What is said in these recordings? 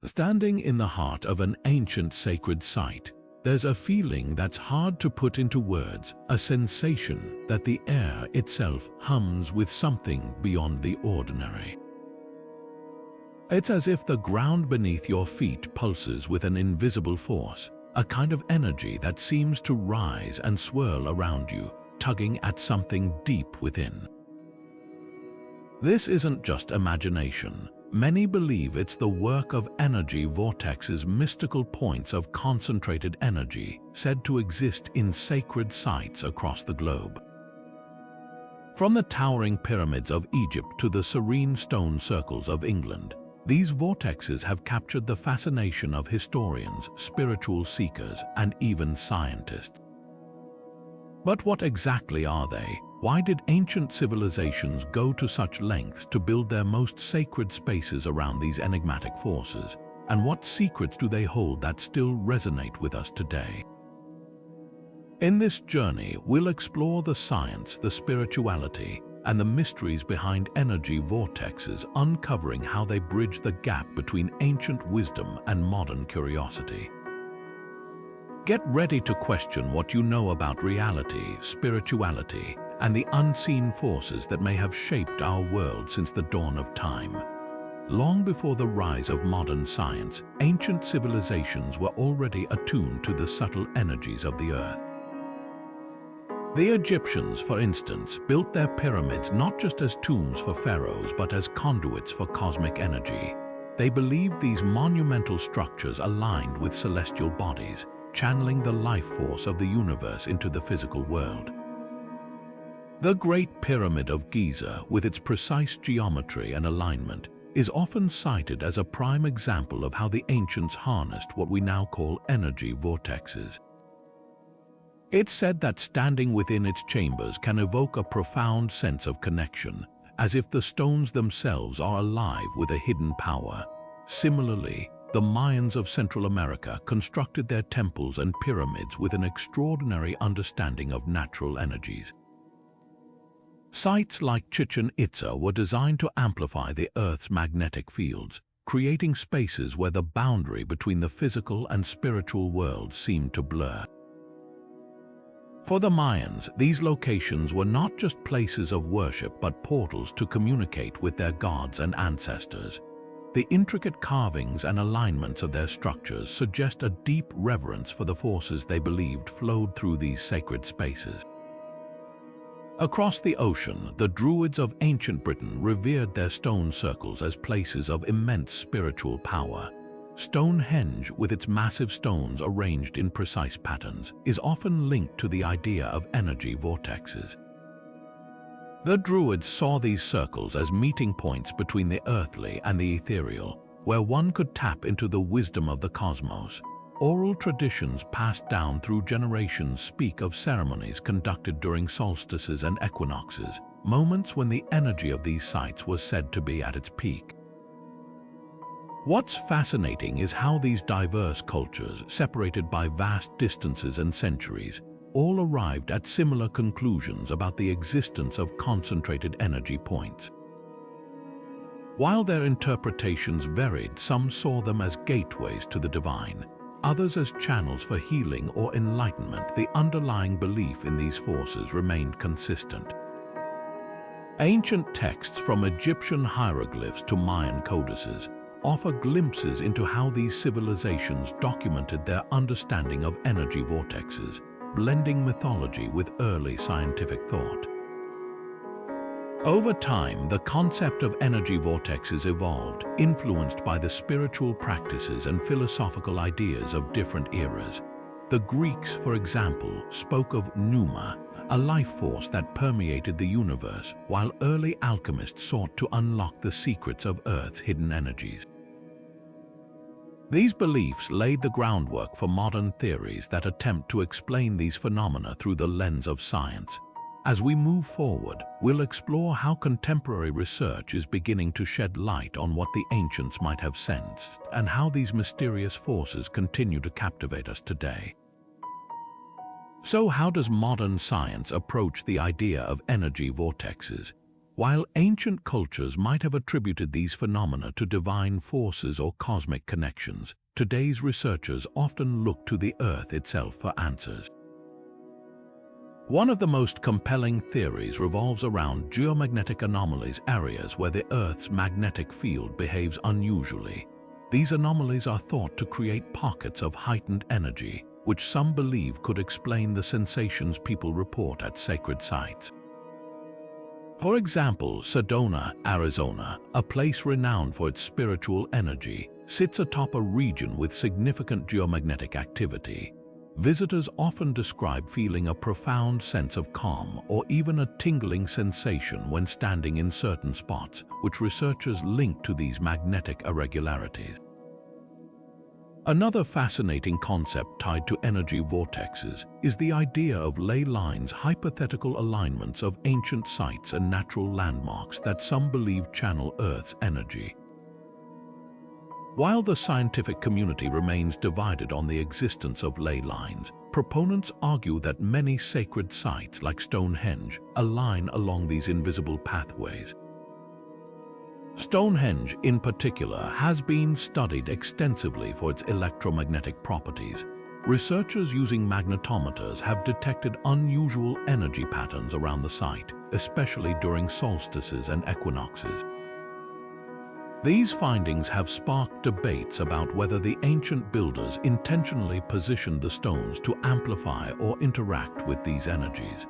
Standing in the heart of an ancient sacred site, there's a feeling that's hard to put into words, a sensation that the air itself hums with something beyond the ordinary. It's as if the ground beneath your feet pulses with an invisible force, a kind of energy that seems to rise and swirl around you, tugging at something deep within. This isn't just imagination. Many believe it's the work of energy vortexes, mystical points of concentrated energy said to exist in sacred sites across the globe. From the towering pyramids of Egypt to the serene stone circles of England, these vortexes have captured the fascination of historians, spiritual seekers, and even scientists. But what exactly are they? Why did ancient civilizations go to such lengths to build their most sacred spaces around these enigmatic forces? And what secrets do they hold that still resonate with us today? In this journey, we'll explore the science, the spirituality, and the mysteries behind energy vortexes, uncovering how they bridge the gap between ancient wisdom and modern curiosity. Get ready to question what you know about reality, spirituality, and the unseen forces that may have shaped our world since the dawn of time. Long before the rise of modern science, ancient civilizations were already attuned to the subtle energies of the earth. The Egyptians, for instance, built their pyramids not just as tombs for pharaohs but as conduits for cosmic energy. They believed these monumental structures aligned with celestial bodies, channeling the life force of the universe into the physical world. The Great Pyramid of Giza, with its precise geometry and alignment, is often cited as a prime example of how the ancients harnessed what we now call energy vortexes. It's said that standing within its chambers can evoke a profound sense of connection, as if the stones themselves are alive with a hidden power. Similarly, the Mayans of Central America constructed their temples and pyramids with an extraordinary understanding of natural energies. Sites like Chichen Itza were designed to amplify the Earth's magnetic fields, creating spaces where the boundary between the physical and spiritual worlds seemed to blur. For the Mayans, these locations were not just places of worship but portals to communicate with their gods and ancestors. The intricate carvings and alignments of their structures suggest a deep reverence for the forces they believed flowed through these sacred spaces. Across the ocean, the Druids of ancient Britain revered their stone circles as places of immense spiritual power. Stonehenge, with its massive stones arranged in precise patterns, is often linked to the idea of energy vortexes. The Druids saw these circles as meeting points between the earthly and the ethereal, where one could tap into the wisdom of the cosmos. Oral traditions passed down through generations speak of ceremonies conducted during solstices and equinoxes, moments when the energy of these sites was said to be at its peak. What's fascinating is how these diverse cultures, separated by vast distances and centuries, all arrived at similar conclusions about the existence of concentrated energy points. While their interpretations varied, some saw them as gateways to the divine, others as channels for healing or enlightenment. The underlying belief in these forces remained consistent. Ancient texts from Egyptian hieroglyphs to Mayan codices offer glimpses into how these civilizations documented their understanding of energy vortexes, blending mythology with early scientific thought. Over time, the concept of energy vortexes evolved, influenced by the spiritual practices and philosophical ideas of different eras. The Greeks, for example, spoke of pneuma, a life force that permeated the universe, while early alchemists sought to unlock the secrets of Earth's hidden energies. These beliefs laid the groundwork for modern theories that attempt to explain these phenomena through the lens of science. As we move forward, we'll explore how contemporary research is beginning to shed light on what the ancients might have sensed and how these mysterious forces continue to captivate us today. So how does modern science approach the idea of energy vortexes? While ancient cultures might have attributed these phenomena to divine forces or cosmic connections, today's researchers often look to the Earth itself for answers. One of the most compelling theories revolves around geomagnetic anomalies, areas where the Earth's magnetic field behaves unusually. These anomalies are thought to create pockets of heightened energy, which some believe could explain the sensations people report at sacred sites. For example, Sedona, Arizona, a place renowned for its spiritual energy, sits atop a region with significant geomagnetic activity. Visitors often describe feeling a profound sense of calm or even a tingling sensation when standing in certain spots, which researchers link to these magnetic irregularities. Another fascinating concept tied to energy vortexes is the idea of ley lines, hypothetical alignments of ancient sites and natural landmarks that some believe channel Earth's energy. While the scientific community remains divided on the existence of ley lines, proponents argue that many sacred sites like Stonehenge align along these invisible pathways. Stonehenge, in particular, has been studied extensively for its electromagnetic properties. Researchers using magnetometers have detected unusual energy patterns around the site, especially during solstices and equinoxes. These findings have sparked debates about whether the ancient builders intentionally positioned the stones to amplify or interact with these energies.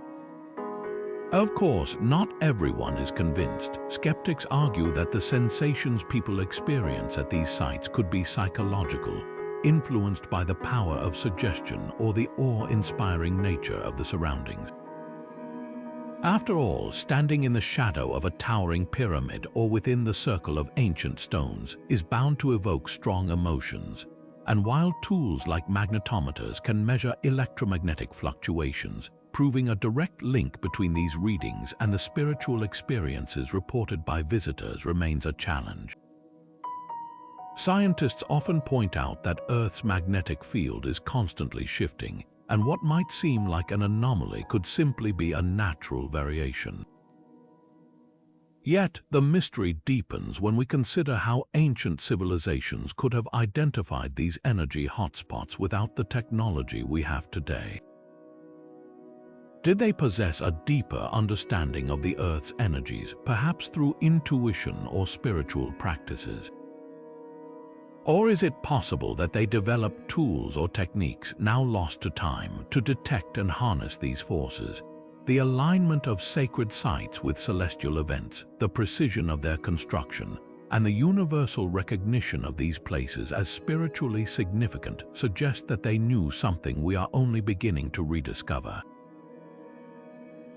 Of course, not everyone is convinced. Skeptics argue that the sensations people experience at these sites could be psychological, influenced by the power of suggestion or the awe-inspiring nature of the surroundings. After all, standing in the shadow of a towering pyramid or within the circle of ancient stones is bound to evoke strong emotions. And while tools like magnetometers can measure electromagnetic fluctuations, proving a direct link between these readings and the spiritual experiences reported by visitors remains a challenge. Scientists often point out that Earth's magnetic field is constantly shifting, and what might seem like an anomaly could simply be a natural variation. Yet, the mystery deepens when we consider how ancient civilizations could have identified these energy hotspots without the technology we have today. Did they possess a deeper understanding of the Earth's energies, perhaps through intuition or spiritual practices? Or is it possible that they developed tools or techniques now lost to time to detect and harness these forces? The alignment of sacred sites with celestial events, the precision of their construction, and the universal recognition of these places as spiritually significant suggest that they knew something we are only beginning to rediscover.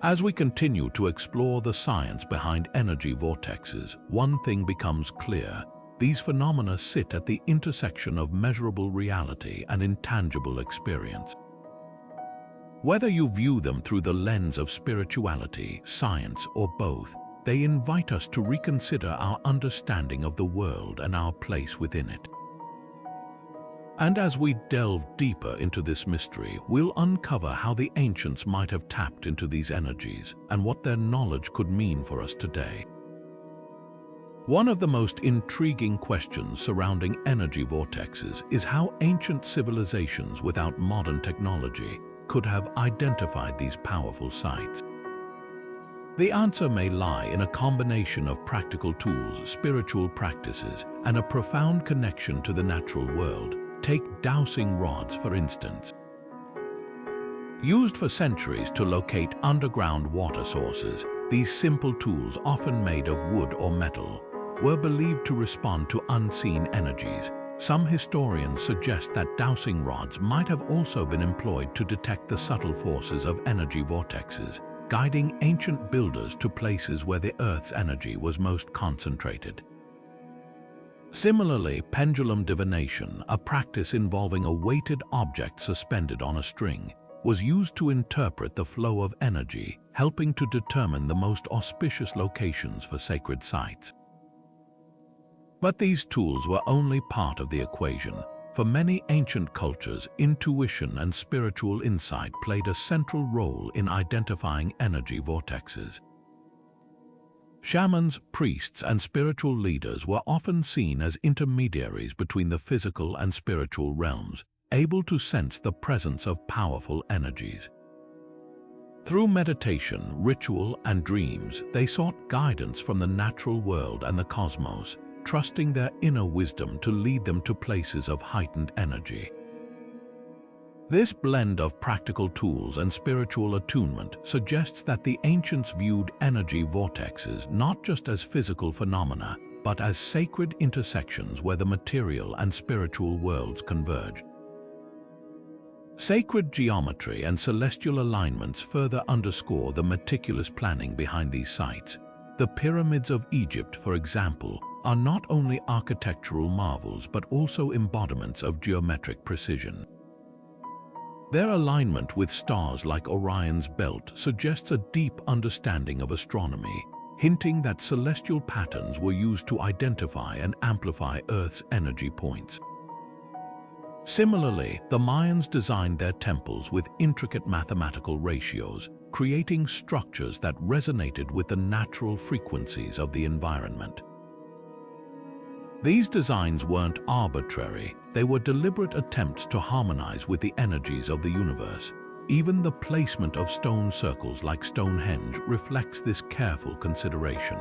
As we continue to explore the science behind energy vortexes, one thing becomes clear. These phenomena sit at the intersection of measurable reality and intangible experience. Whether you view them through the lens of spirituality, science, or both, they invite us to reconsider our understanding of the world and our place within it. And as we delve deeper into this mystery, we'll uncover how the ancients might have tapped into these energies and what their knowledge could mean for us today. One of the most intriguing questions surrounding energy vortexes is how ancient civilizations without modern technology could have identified these powerful sites. The answer may lie in a combination of practical tools, spiritual practices, and a profound connection to the natural world. Take dowsing rods, for instance. Used for centuries to locate underground water sources, these simple tools, often made of wood or metal, were believed to respond to unseen energies. Some historians suggest that dowsing rods might have also been employed to detect the subtle forces of energy vortexes, guiding ancient builders to places where the Earth's energy was most concentrated. Similarly, pendulum divination, a practice involving a weighted object suspended on a string, was used to interpret the flow of energy, helping to determine the most auspicious locations for sacred sites. But these tools were only part of the equation. For many ancient cultures, intuition and spiritual insight played a central role in identifying energy vortexes. Shamans, priests, and spiritual leaders were often seen as intermediaries between the physical and spiritual realms, able to sense the presence of powerful energies. Through meditation, ritual, and dreams, they sought guidance from the natural world and the cosmos, trusting their inner wisdom to lead them to places of heightened energy. This blend of practical tools and spiritual attunement suggests that the ancients viewed energy vortexes not just as physical phenomena, but as sacred intersections where the material and spiritual worlds converged. Sacred geometry and celestial alignments further underscore the meticulous planning behind these sites. The pyramids of Egypt, for example, are not only architectural marvels but also embodiments of geometric precision. Their alignment with stars like Orion's belt suggests a deep understanding of astronomy, hinting that celestial patterns were used to identify and amplify Earth's energy points. Similarly, the Mayans designed their temples with intricate mathematical ratios, creating structures that resonated with the natural frequencies of the environment. These designs weren't arbitrary, they were deliberate attempts to harmonize with the energies of the universe. Even the placement of stone circles like Stonehenge reflects this careful consideration.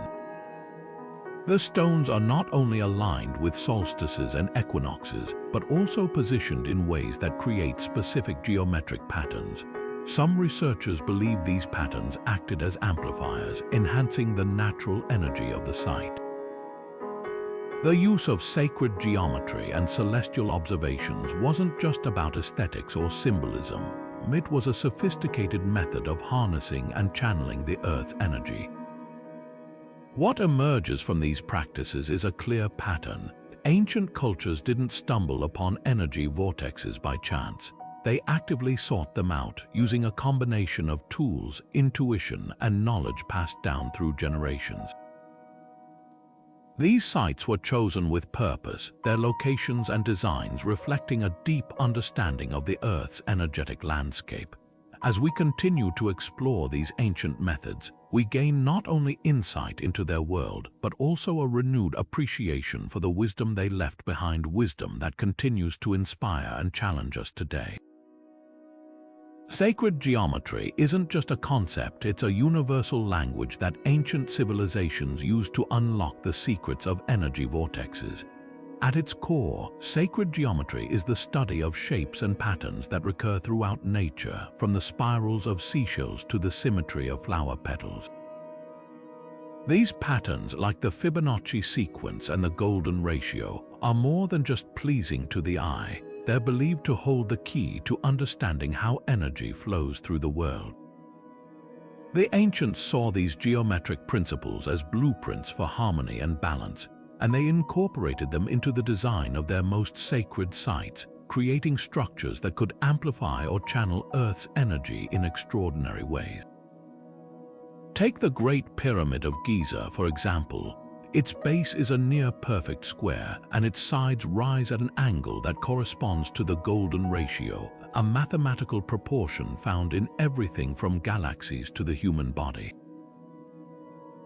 The stones are not only aligned with solstices and equinoxes, but also positioned in ways that create specific geometric patterns. Some researchers believe these patterns acted as amplifiers, enhancing the natural energy of the site. The use of sacred geometry and celestial observations wasn't just about aesthetics or symbolism. It was a sophisticated method of harnessing and channeling the Earth's energy. What emerges from these practices is a clear pattern. Ancient cultures didn't stumble upon energy vortexes by chance. They actively sought them out, using a combination of tools, intuition, and knowledge passed down through generations. These sites were chosen with purpose, their locations and designs reflecting a deep understanding of the Earth's energetic landscape. As we continue to explore these ancient methods, we gain not only insight into their world, but also a renewed appreciation for the wisdom they left behind, wisdom that continues to inspire and challenge us today. Sacred geometry isn't just a concept, it's a universal language that ancient civilizations used to unlock the secrets of energy vortexes. At its core, sacred geometry is the study of shapes and patterns that recur throughout nature, from the spirals of seashells to the symmetry of flower petals. These patterns, like the Fibonacci sequence and the golden ratio, are more than just pleasing to the eye. They're believed to hold the key to understanding how energy flows through the world. The ancients saw these geometric principles as blueprints for harmony and balance, and they incorporated them into the design of their most sacred sites, creating structures that could amplify or channel Earth's energy in extraordinary ways. Take the Great Pyramid of Giza, for example. Its base is a near-perfect square, and its sides rise at an angle that corresponds to the golden ratio, a mathematical proportion found in everything from galaxies to the human body.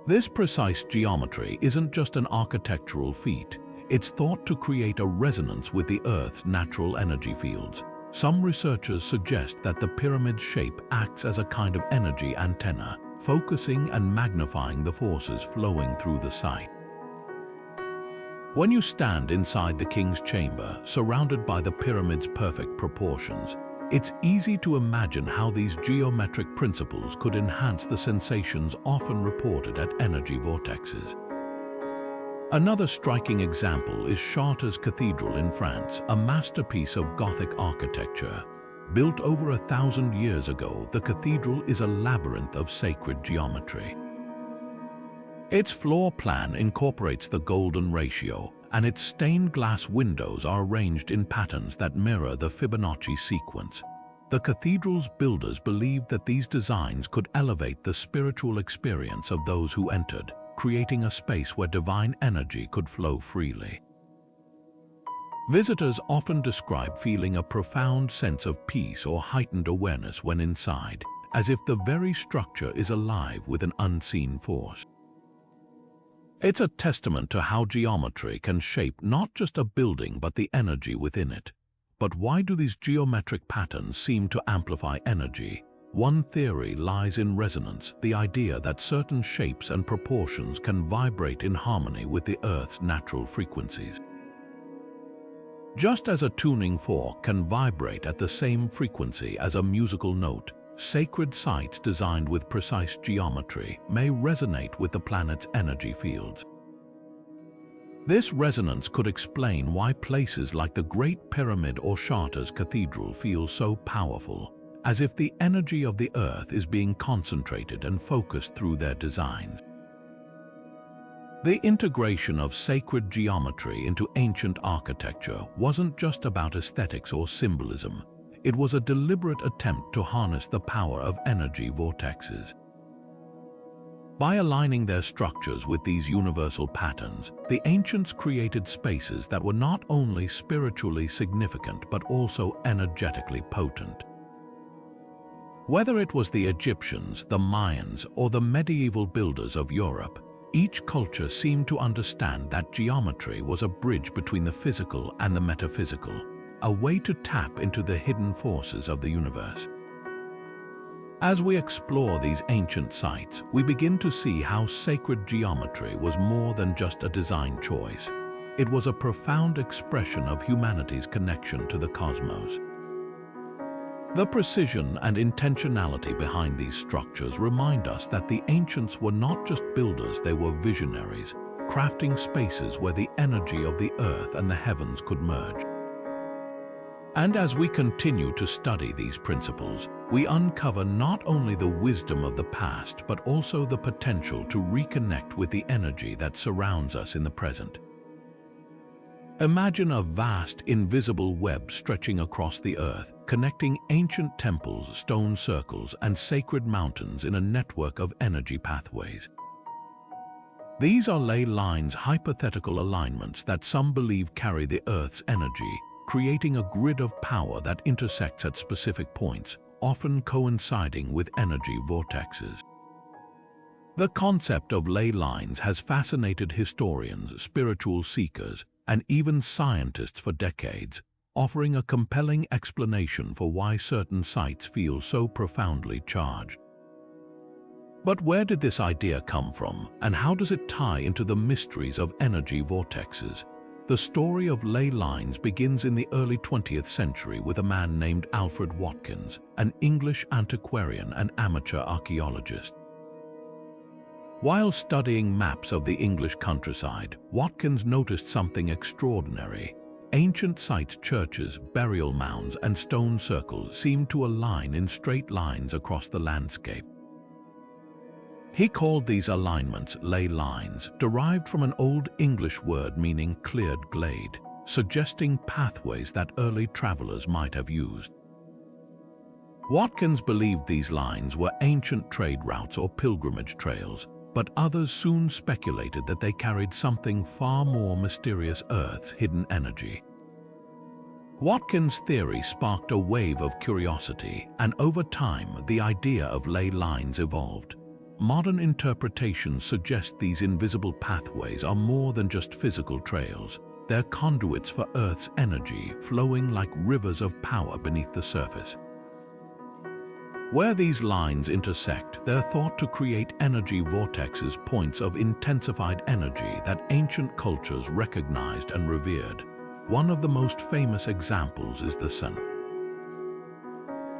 This precise geometry isn't just an architectural feat, it's thought to create a resonance with the Earth's natural energy fields. Some researchers suggest that the pyramid's shape acts as a kind of energy antenna, focusing and magnifying the forces flowing through the site. When you stand inside the king's chamber, surrounded by the pyramid's perfect proportions, it's easy to imagine how these geometric principles could enhance the sensations often reported at energy vortexes. Another striking example is Chartres Cathedral in France, a masterpiece of Gothic architecture. Built over 1,000 years ago, the cathedral is a labyrinth of sacred geometry. Its floor plan incorporates the golden ratio, and its stained glass windows are arranged in patterns that mirror the Fibonacci sequence. The cathedral's builders believed that these designs could elevate the spiritual experience of those who entered, creating a space where divine energy could flow freely. Visitors often describe feeling a profound sense of peace or heightened awareness when inside, as if the very structure is alive with an unseen force. It's a testament to how geometry can shape not just a building but the energy within it. But why do these geometric patterns seem to amplify energy? One theory lies in resonance, the idea that certain shapes and proportions can vibrate in harmony with the Earth's natural frequencies. Just as a tuning fork can vibrate at the same frequency as a musical note, sacred sites designed with precise geometry may resonate with the planet's energy fields. This resonance could explain why places like the Great Pyramid or Chartres Cathedral feel so powerful, as if the energy of the Earth is being concentrated and focused through their designs. The integration of sacred geometry into ancient architecture wasn't just about aesthetics or symbolism. It was a deliberate attempt to harness the power of energy vortexes. By aligning their structures with these universal patterns, the ancients created spaces that were not only spiritually significant but also energetically potent. Whether it was the Egyptians, the Mayans, or the medieval builders of Europe, each culture seemed to understand that geometry was a bridge between the physical and the metaphysical, a way to tap into the hidden forces of the universe. As we explore these ancient sites, we begin to see how sacred geometry was more than just a design choice. It was a profound expression of humanity's connection to the cosmos. The precision and intentionality behind these structures remind us that the ancients were not just builders, they were visionaries, crafting spaces where the energy of the earth and the heavens could merge. And as we continue to study these principles, we uncover not only the wisdom of the past, but also the potential to reconnect with the energy that surrounds us in the present. Imagine a vast, invisible web stretching across the earth, connecting ancient temples, stone circles, and sacred mountains in a network of energy pathways. These are ley lines, hypothetical alignments that some believe carry the Earth's energy, creating a grid of power that intersects at specific points, often coinciding with energy vortexes. The concept of ley lines has fascinated historians, spiritual seekers, and even scientists for decades, offering a compelling explanation for why certain sites feel so profoundly charged. But where did this idea come from, and how does it tie into the mysteries of energy vortexes? The story of ley lines begins in the early 20th century with a man named Alfred Watkins, an English antiquarian and amateur archaeologist. While studying maps of the English countryside, Watkins noticed something extraordinary. Ancient sites, churches, burial mounds, and stone circles seemed to align in straight lines across the landscape. He called these alignments ley lines, derived from an Old English word meaning cleared glade, suggesting pathways that early travelers might have used. Watkins believed these lines were ancient trade routes or pilgrimage trails, but others soon speculated that they carried something far more mysterious: Earth's hidden energy. Watkins' theory sparked a wave of curiosity, and over time, the idea of ley lines evolved. Modern interpretations suggest these invisible pathways are more than just physical trails. They're conduits for Earth's energy, flowing like rivers of power beneath the surface. Where these lines intersect, they're thought to create energy vortexes, points of intensified energy that ancient cultures recognized and revered. One of the most famous examples is the St.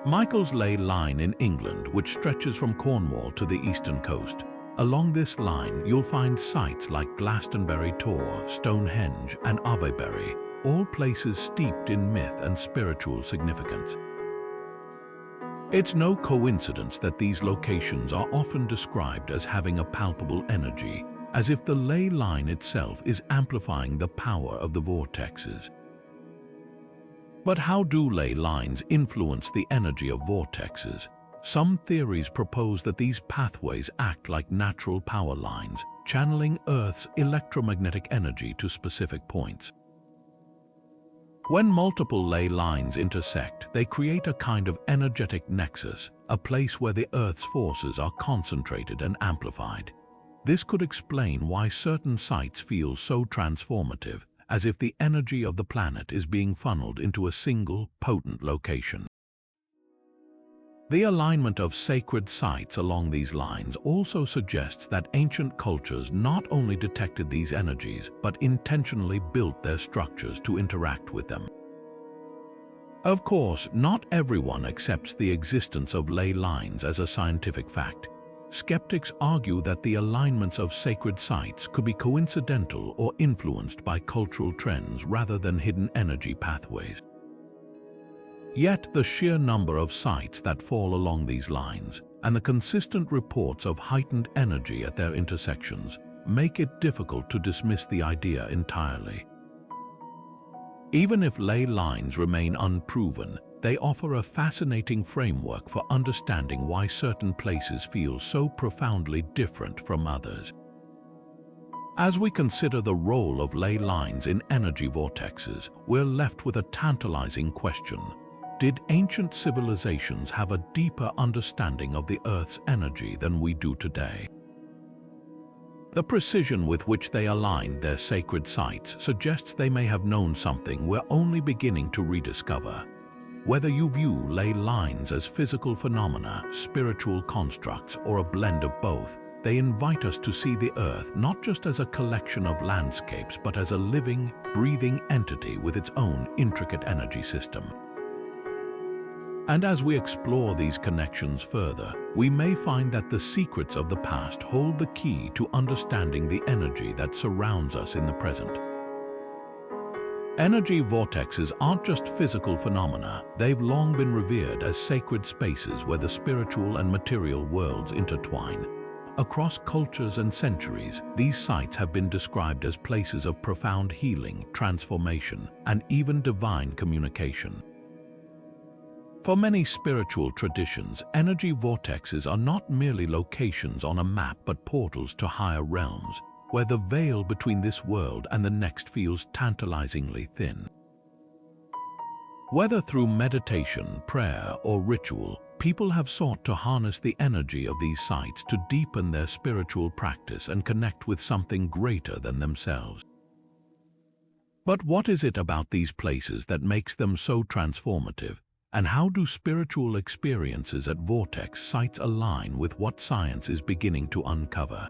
Michael's ley line in England, which stretches from Cornwall to the eastern coast. Along this line, you'll find sites like Glastonbury Tor, Stonehenge, and Avebury, all places steeped in myth and spiritual significance. It's no coincidence that these locations are often described as having a palpable energy, as if the ley line itself is amplifying the power of the vortexes. But how do ley lines influence the energy of vortexes? Some theories propose that these pathways act like natural power lines, channeling Earth's electromagnetic energy to specific points. When multiple ley lines intersect, they create a kind of energetic nexus, a place where the Earth's forces are concentrated and amplified. This could explain why certain sites feel so transformative, as if the energy of the planet is being funneled into a single, potent location. The alignment of sacred sites along these lines also suggests that ancient cultures not only detected these energies, but intentionally built their structures to interact with them. Of course, not everyone accepts the existence of ley lines as a scientific fact. Skeptics argue that the alignments of sacred sites could be coincidental or influenced by cultural trends rather than hidden energy pathways. Yet the sheer number of sites that fall along these lines and the consistent reports of heightened energy at their intersections make it difficult to dismiss the idea entirely. Even if ley lines remain unproven, they offer a fascinating framework for understanding why certain places feel so profoundly different from others. As we consider the role of ley lines in energy vortexes, we're left with a tantalizing question. Did ancient civilizations have a deeper understanding of the Earth's energy than we do today? The precision with which they aligned their sacred sites suggests they may have known something we're only beginning to rediscover. Whether you view ley lines as physical phenomena, spiritual constructs, or a blend of both, they invite us to see the Earth not just as a collection of landscapes, but as a living, breathing entity with its own intricate energy system. And as we explore these connections further, we may find that the secrets of the past hold the key to understanding the energy that surrounds us in the present. Energy vortexes aren't just physical phenomena, they've long been revered as sacred spaces where the spiritual and material worlds intertwine. Across cultures and centuries, these sites have been described as places of profound healing, transformation, and even divine communication. For many spiritual traditions, energy vortexes are not merely locations on a map but portals to higher realms, where the veil between this world and the next feels tantalizingly thin. Whether through meditation, prayer, or ritual, people have sought to harness the energy of these sites to deepen their spiritual practice and connect with something greater than themselves. But what is it about these places that makes them so transformative? And how do spiritual experiences at Vortex sites align with what science is beginning to uncover?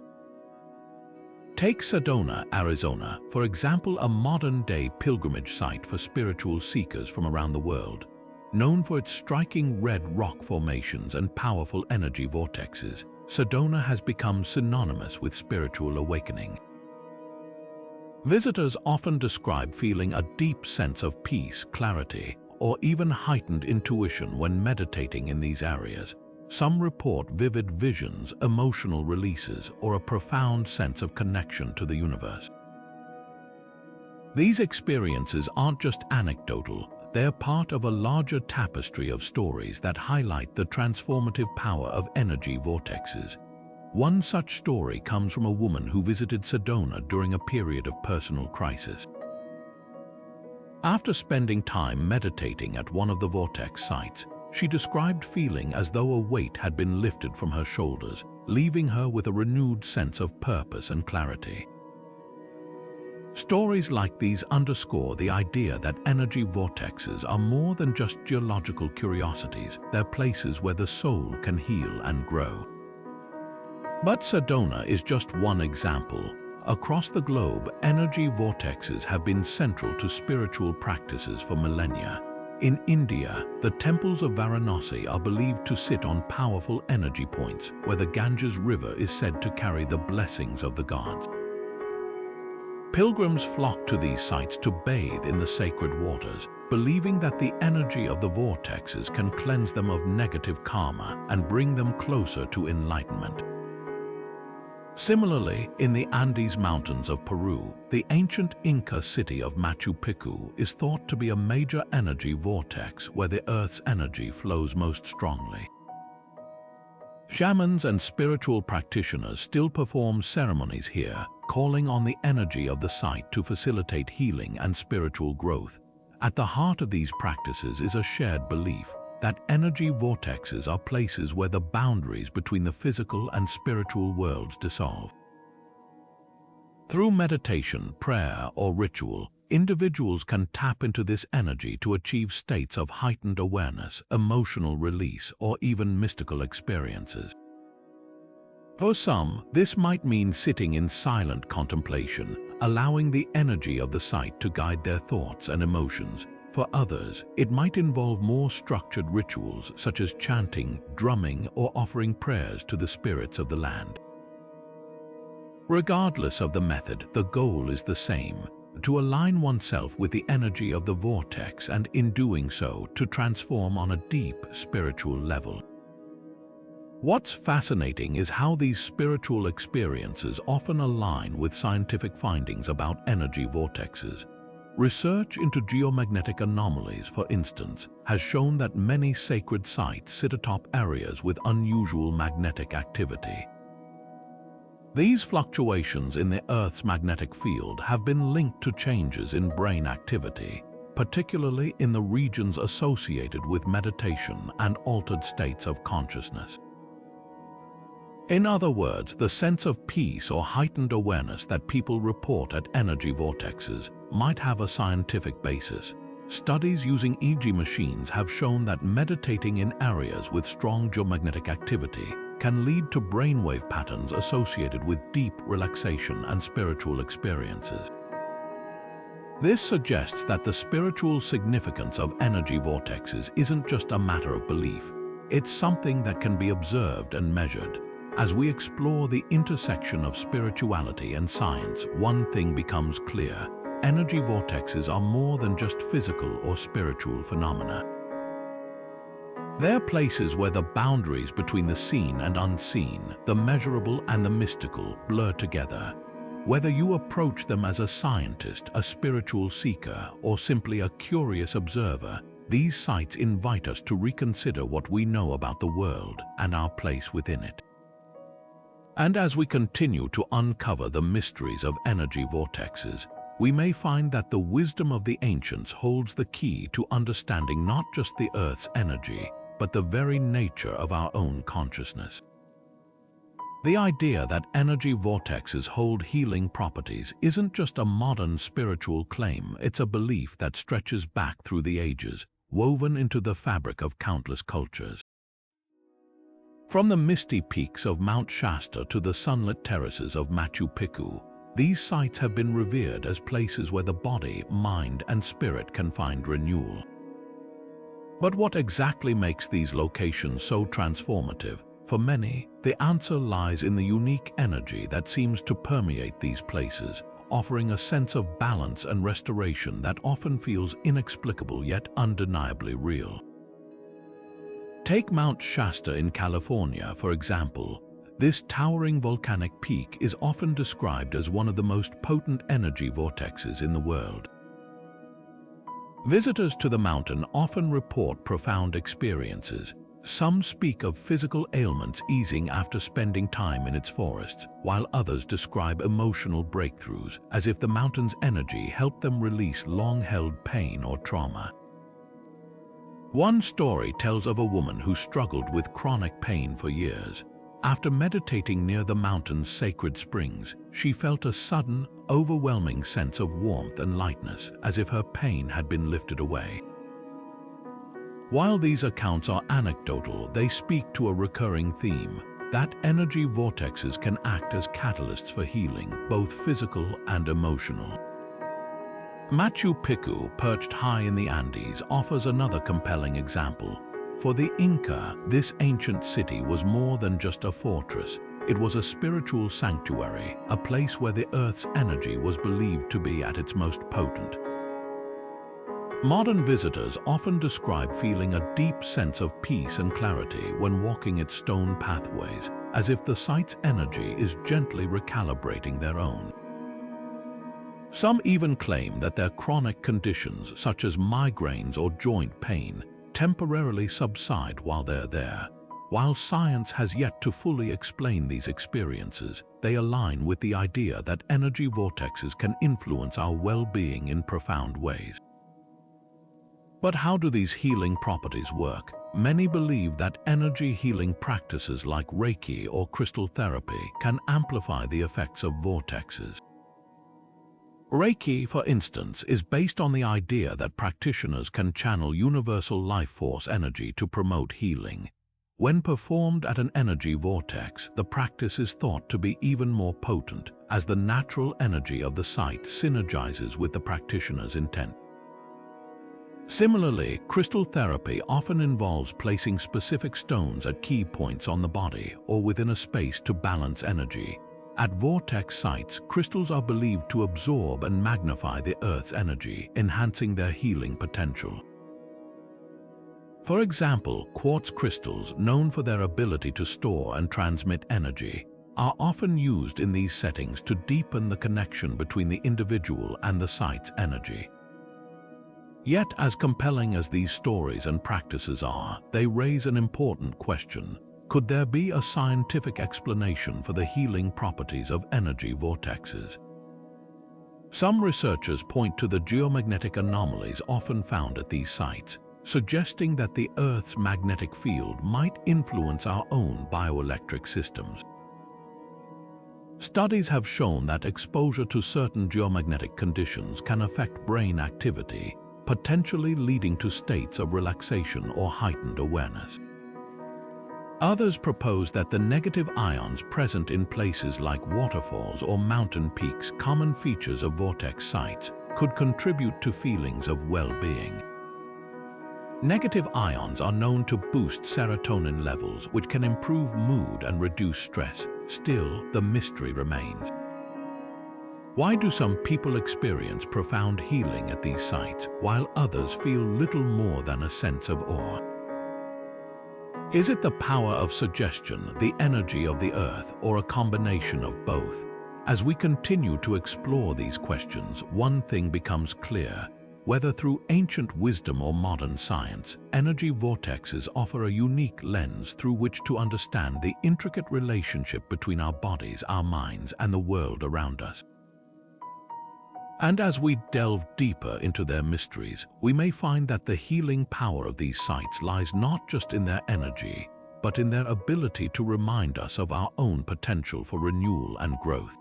Take Sedona, Arizona, for example, a modern-day pilgrimage site for spiritual seekers from around the world. Known for its striking red rock formations and powerful energy vortexes, Sedona has become synonymous with spiritual awakening. Visitors often describe feeling a deep sense of peace, clarity, or even heightened intuition when meditating in these areas. Some report vivid visions, emotional releases, or a profound sense of connection to the universe. These experiences aren't just anecdotal, they're part of a larger tapestry of stories that highlight the transformative power of energy vortexes. One such story comes from a woman who visited Sedona during a period of personal crisis. After spending time meditating at one of the vortex sites, she described feeling as though a weight had been lifted from her shoulders, leaving her with a renewed sense of purpose and clarity. Stories like these underscore the idea that energy vortexes are more than just geological curiosities, they're places where the soul can heal and grow. But Sedona is just one example. Across the globe, energy vortexes have been central to spiritual practices for millennia. In India, the temples of Varanasi are believed to sit on powerful energy points, where the Ganges River is said to carry the blessings of the gods. Pilgrims flock to these sites to bathe in the sacred waters, believing that the energy of the vortexes can cleanse them of negative karma and bring them closer to enlightenment. Similarly, in the Andes Mountains of Peru, the ancient Inca city of Machu Picchu is thought to be a major energy vortex where the Earth's energy flows most strongly. Shamans and spiritual practitioners still perform ceremonies here, calling on the energy of the site to facilitate healing and spiritual growth. At the heart of these practices is a shared belief that energy vortexes are places where the boundaries between the physical and spiritual worlds dissolve. Through meditation, prayer, or ritual, individuals can tap into this energy to achieve states of heightened awareness, emotional release, or even mystical experiences. For some, this might mean sitting in silent contemplation, allowing the energy of the site to guide their thoughts and emotions. For others, it might involve more structured rituals such as chanting, drumming, or offering prayers to the spirits of the land. Regardless of the method, the goal is the same: to align oneself with the energy of the vortex and, in doing so, to transform on a deep spiritual level. What's fascinating is how these spiritual experiences often align with scientific findings about energy vortexes. Research into geomagnetic anomalies, for instance, has shown that many sacred sites sit atop areas with unusual magnetic activity. These fluctuations in the Earth's magnetic field have been linked to changes in brain activity, particularly in the regions associated with meditation and altered states of consciousness. In other words, the sense of peace or heightened awareness that people report at energy vortexes might have a scientific basis. Studies using EEG machines have shown that meditating in areas with strong geomagnetic activity can lead to brainwave patterns associated with deep relaxation and spiritual experiences. This suggests that the spiritual significance of energy vortexes isn't just a matter of belief. It's something that can be observed and measured. As we explore the intersection of spirituality and science, one thing becomes clear: energy vortexes are more than just physical or spiritual phenomena. They're places where the boundaries between the seen and unseen, the measurable and the mystical, blur together. Whether you approach them as a scientist, a spiritual seeker, or simply a curious observer, these sites invite us to reconsider what we know about the world and our place within it. And as we continue to uncover the mysteries of energy vortexes, we may find that the wisdom of the ancients holds the key to understanding not just the Earth's energy, but the very nature of our own consciousness. The idea that energy vortexes hold healing properties isn't just a modern spiritual claim, it's a belief that stretches back through the ages, woven into the fabric of countless cultures. From the misty peaks of Mount Shasta to the sunlit terraces of Machu Picchu, these sites have been revered as places where the body, mind, and spirit can find renewal. But what exactly makes these locations so transformative? For many, the answer lies in the unique energy that seems to permeate these places, offering a sense of balance and restoration that often feels inexplicable yet undeniably real. Take Mount Shasta in California, for example. This towering volcanic peak is often described as one of the most potent energy vortexes in the world. Visitors to the mountain often report profound experiences. Some speak of physical ailments easing after spending time in its forests, while others describe emotional breakthroughs, as if the mountain's energy helped them release long-held pain or trauma. One story tells of a woman who struggled with chronic pain for years. After meditating near the mountain's sacred springs, she felt a sudden, overwhelming sense of warmth and lightness, as if her pain had been lifted away. While these accounts are anecdotal, they speak to a recurring theme: that energy vortexes can act as catalysts for healing, both physical and emotional. Machu Picchu, perched high in the Andes, offers another compelling example. For the Inca, this ancient city was more than just a fortress. It was a spiritual sanctuary, a place where the Earth's energy was believed to be at its most potent. Modern visitors often describe feeling a deep sense of peace and clarity when walking its stone pathways, as if the site's energy is gently recalibrating their own. Some even claim that their chronic conditions, such as migraines or joint pain, temporarily subside while they're there. While science has yet to fully explain these experiences, they align with the idea that energy vortexes can influence our well-being in profound ways. But how do these healing properties work? Many believe that energy healing practices like Reiki or crystal therapy can amplify the effects of vortexes. Reiki, for instance, is based on the idea that practitioners can channel universal life force energy to promote healing. When performed at an energy vortex, the practice is thought to be even more potent, as the natural energy of the site synergizes with the practitioner's intent. Similarly, crystal therapy often involves placing specific stones at key points on the body or within a space to balance energy. At vortex sites, crystals are believed to absorb and magnify the Earth's energy, enhancing their healing potential. For example, quartz crystals, known for their ability to store and transmit energy, are often used in these settings to deepen the connection between the individual and the site's energy. Yet, as compelling as these stories and practices are, they raise an important question. Could there be a scientific explanation for the healing properties of energy vortexes? Some researchers point to the geomagnetic anomalies often found at these sites, suggesting that the Earth's magnetic field might influence our own bioelectric systems. Studies have shown that exposure to certain geomagnetic conditions can affect brain activity, potentially leading to states of relaxation or heightened awareness. Others propose that the negative ions present in places like waterfalls or mountain peaks, common features of vortex sites, could contribute to feelings of well-being. Negative ions are known to boost serotonin levels, which can improve mood and reduce stress. Still, the mystery remains. Why do some people experience profound healing at these sites, while others feel little more than a sense of awe? Is it the power of suggestion, the energy of the Earth, or a combination of both? As we continue to explore these questions, one thing becomes clear. Whether through ancient wisdom or modern science, energy vortexes offer a unique lens through which to understand the intricate relationship between our bodies, our minds, and the world around us. And as we delve deeper into their mysteries, we may find that the healing power of these sites lies not just in their energy, but in their ability to remind us of our own potential for renewal and growth.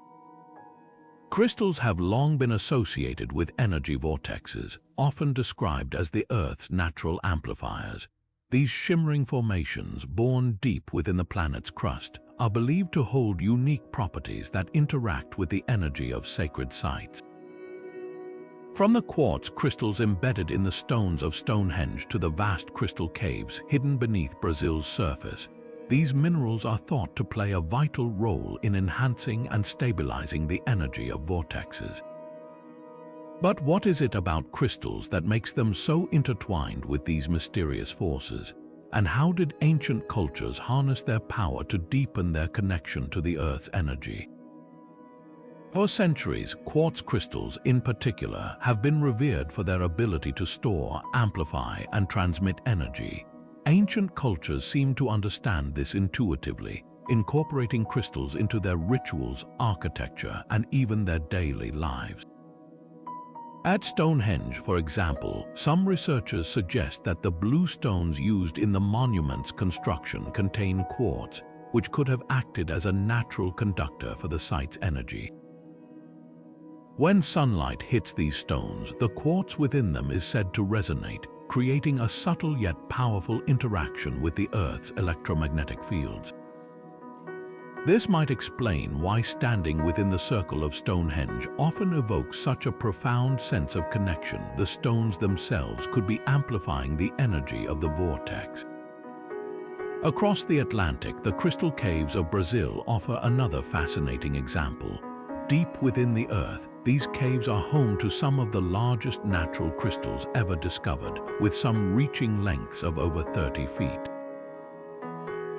Crystals have long been associated with energy vortexes, often described as the Earth's natural amplifiers. These shimmering formations, born deep within the planet's crust, are believed to hold unique properties that interact with the energy of sacred sites. From the quartz crystals embedded in the stones of Stonehenge to the vast crystal caves hidden beneath Brazil's surface, these minerals are thought to play a vital role in enhancing and stabilizing the energy of vortexes. But what is it about crystals that makes them so intertwined with these mysterious forces? And how did ancient cultures harness their power to deepen their connection to the Earth's energy? For centuries, quartz crystals in particular have been revered for their ability to store, amplify, and transmit energy. Ancient cultures seem to understand this intuitively, incorporating crystals into their rituals, architecture, and even their daily lives. At Stonehenge, for example, some researchers suggest that the blue stones used in the monument's construction contain quartz, which could have acted as a natural conductor for the site's energy. When sunlight hits these stones, the quartz within them is said to resonate, creating a subtle yet powerful interaction with the Earth's electromagnetic fields. This might explain why standing within the circle of Stonehenge often evokes such a profound sense of connection. The stones themselves could be amplifying the energy of the vortex. Across the Atlantic, the crystal caves of Brazil offer another fascinating example. Deep within the Earth, these caves are home to some of the largest natural crystals ever discovered, with some reaching lengths of over 30 feet.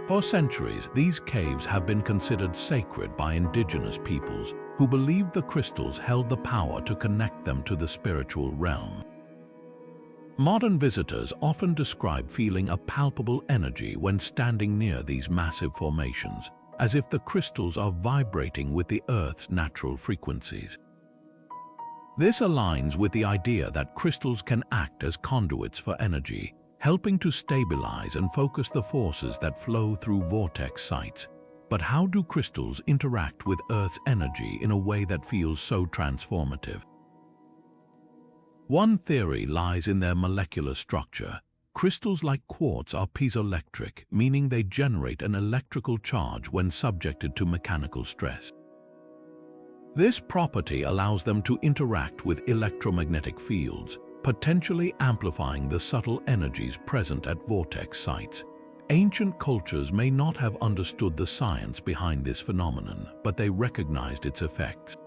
For centuries, these caves have been considered sacred by indigenous peoples, who believed the crystals held the power to connect them to the spiritual realm. Modern visitors often describe feeling a palpable energy when standing near these massive formations, as if the crystals are vibrating with the Earth's natural frequencies. This aligns with the idea that crystals can act as conduits for energy, helping to stabilize and focus the forces that flow through vortex sites. But how do crystals interact with Earth's energy in a way that feels so transformative? One theory lies in their molecular structure. Crystals like quartz are piezoelectric, meaning they generate an electrical charge when subjected to mechanical stress. This property allows them to interact with electromagnetic fields, potentially amplifying the subtle energies present at vortex sites. Ancient cultures may not have understood the science behind this phenomenon, but they recognized its effects.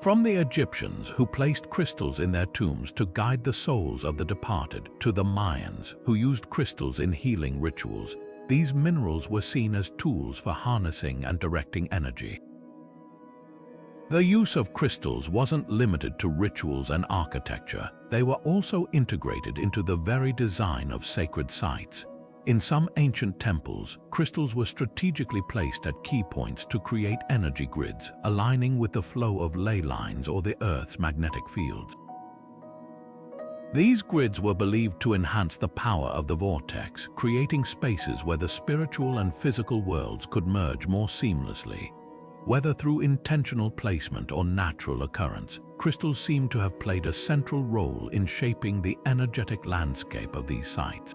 From the Egyptians, who placed crystals in their tombs to guide the souls of the departed, to the Mayans, who used crystals in healing rituals, these minerals were seen as tools for harnessing and directing energy. The use of crystals wasn't limited to rituals and architecture. They were also integrated into the very design of sacred sites. In some ancient temples, crystals were strategically placed at key points to create energy grids, aligning with the flow of ley lines or the Earth's magnetic fields. These grids were believed to enhance the power of the vortex, creating spaces where the spiritual and physical worlds could merge more seamlessly. Whether through intentional placement or natural occurrence, crystals seem to have played a central role in shaping the energetic landscape of these sites.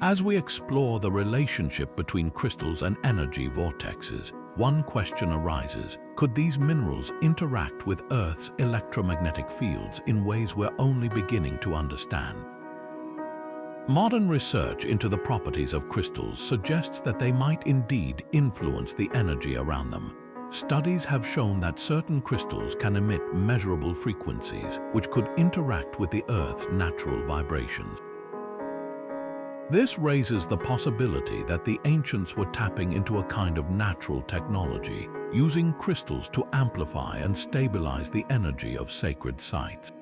As we explore the relationship between crystals and energy vortexes, one question arises: could these minerals interact with Earth's electromagnetic fields in ways we're only beginning to understand? Modern research into the properties of crystals suggests that they might indeed influence the energy around them. Studies have shown that certain crystals can emit measurable frequencies, which could interact with the Earth's natural vibrations. This raises the possibility that the ancients were tapping into a kind of natural technology, using crystals to amplify and stabilize the energy of sacred sites.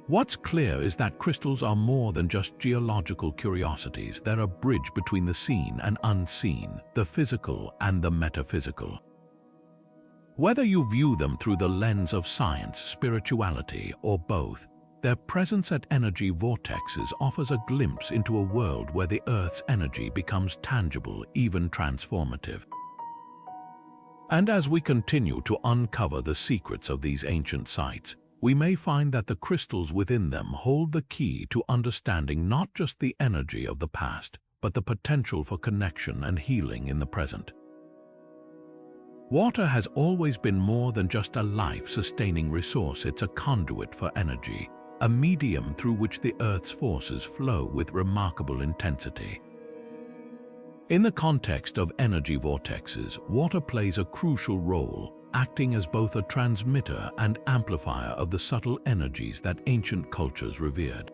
What's clear is that crystals are more than just geological curiosities. They're a bridge between the seen and unseen, the physical and the metaphysical. Whether you view them through the lens of science, spirituality, or both, their presence at energy vortexes offers a glimpse into a world where the Earth's energy becomes tangible, even transformative. And as we continue to uncover the secrets of these ancient sites, we may find that the crystals within them hold the key to understanding not just the energy of the past, but the potential for connection and healing in the present. Water has always been more than just a life-sustaining resource. It's a conduit for energy, a medium through which the Earth's forces flow with remarkable intensity. In the context of energy vortexes, water plays a crucial role, acting as both a transmitter and amplifier of the subtle energies that ancient cultures revered.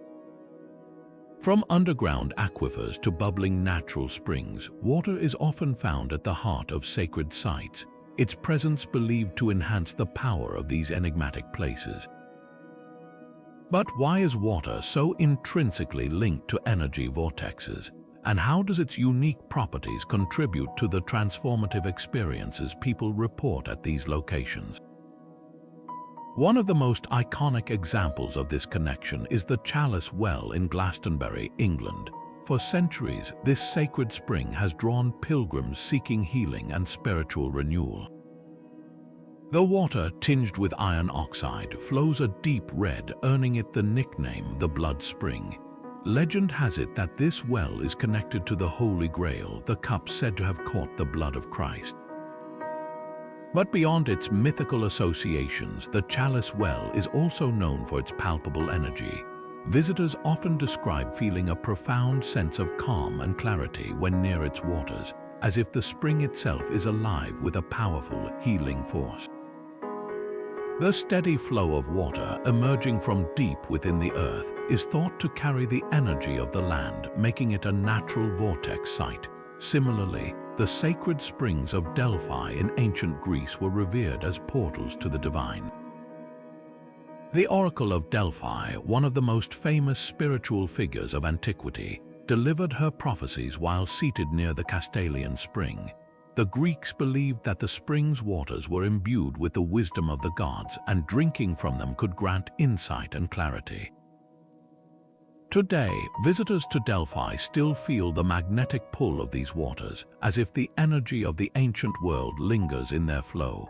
From underground aquifers to bubbling natural springs, water is often found at the heart of sacred sites, its presence believed to enhance the power of these enigmatic places. But why is water so intrinsically linked to energy vortexes? And how does its unique properties contribute to the transformative experiences people report at these locations? One of the most iconic examples of this connection is the Chalice Well in Glastonbury, England. For centuries, this sacred spring has drawn pilgrims seeking healing and spiritual renewal. The water, tinged with iron oxide, flows a deep red, earning it the nickname the Blood Spring. Legend has it that this well is connected to the Holy Grail, the cup said to have caught the blood of Christ. But beyond its mythical associations, the Chalice Well is also known for its palpable energy. Visitors often describe feeling a profound sense of calm and clarity when near its waters, as if the spring itself is alive with a powerful, healing force. The steady flow of water emerging from deep within the earth is thought to carry the energy of the land, making it a natural vortex site. Similarly, the sacred springs of Delphi in ancient Greece were revered as portals to the divine. The Oracle of Delphi, one of the most famous spiritual figures of antiquity, delivered her prophecies while seated near the Castalian spring. The Greeks believed that the spring's waters were imbued with the wisdom of the gods, and drinking from them could grant insight and clarity. Today, visitors to Delphi still feel the magnetic pull of these waters, as if the energy of the ancient world lingers in their flow.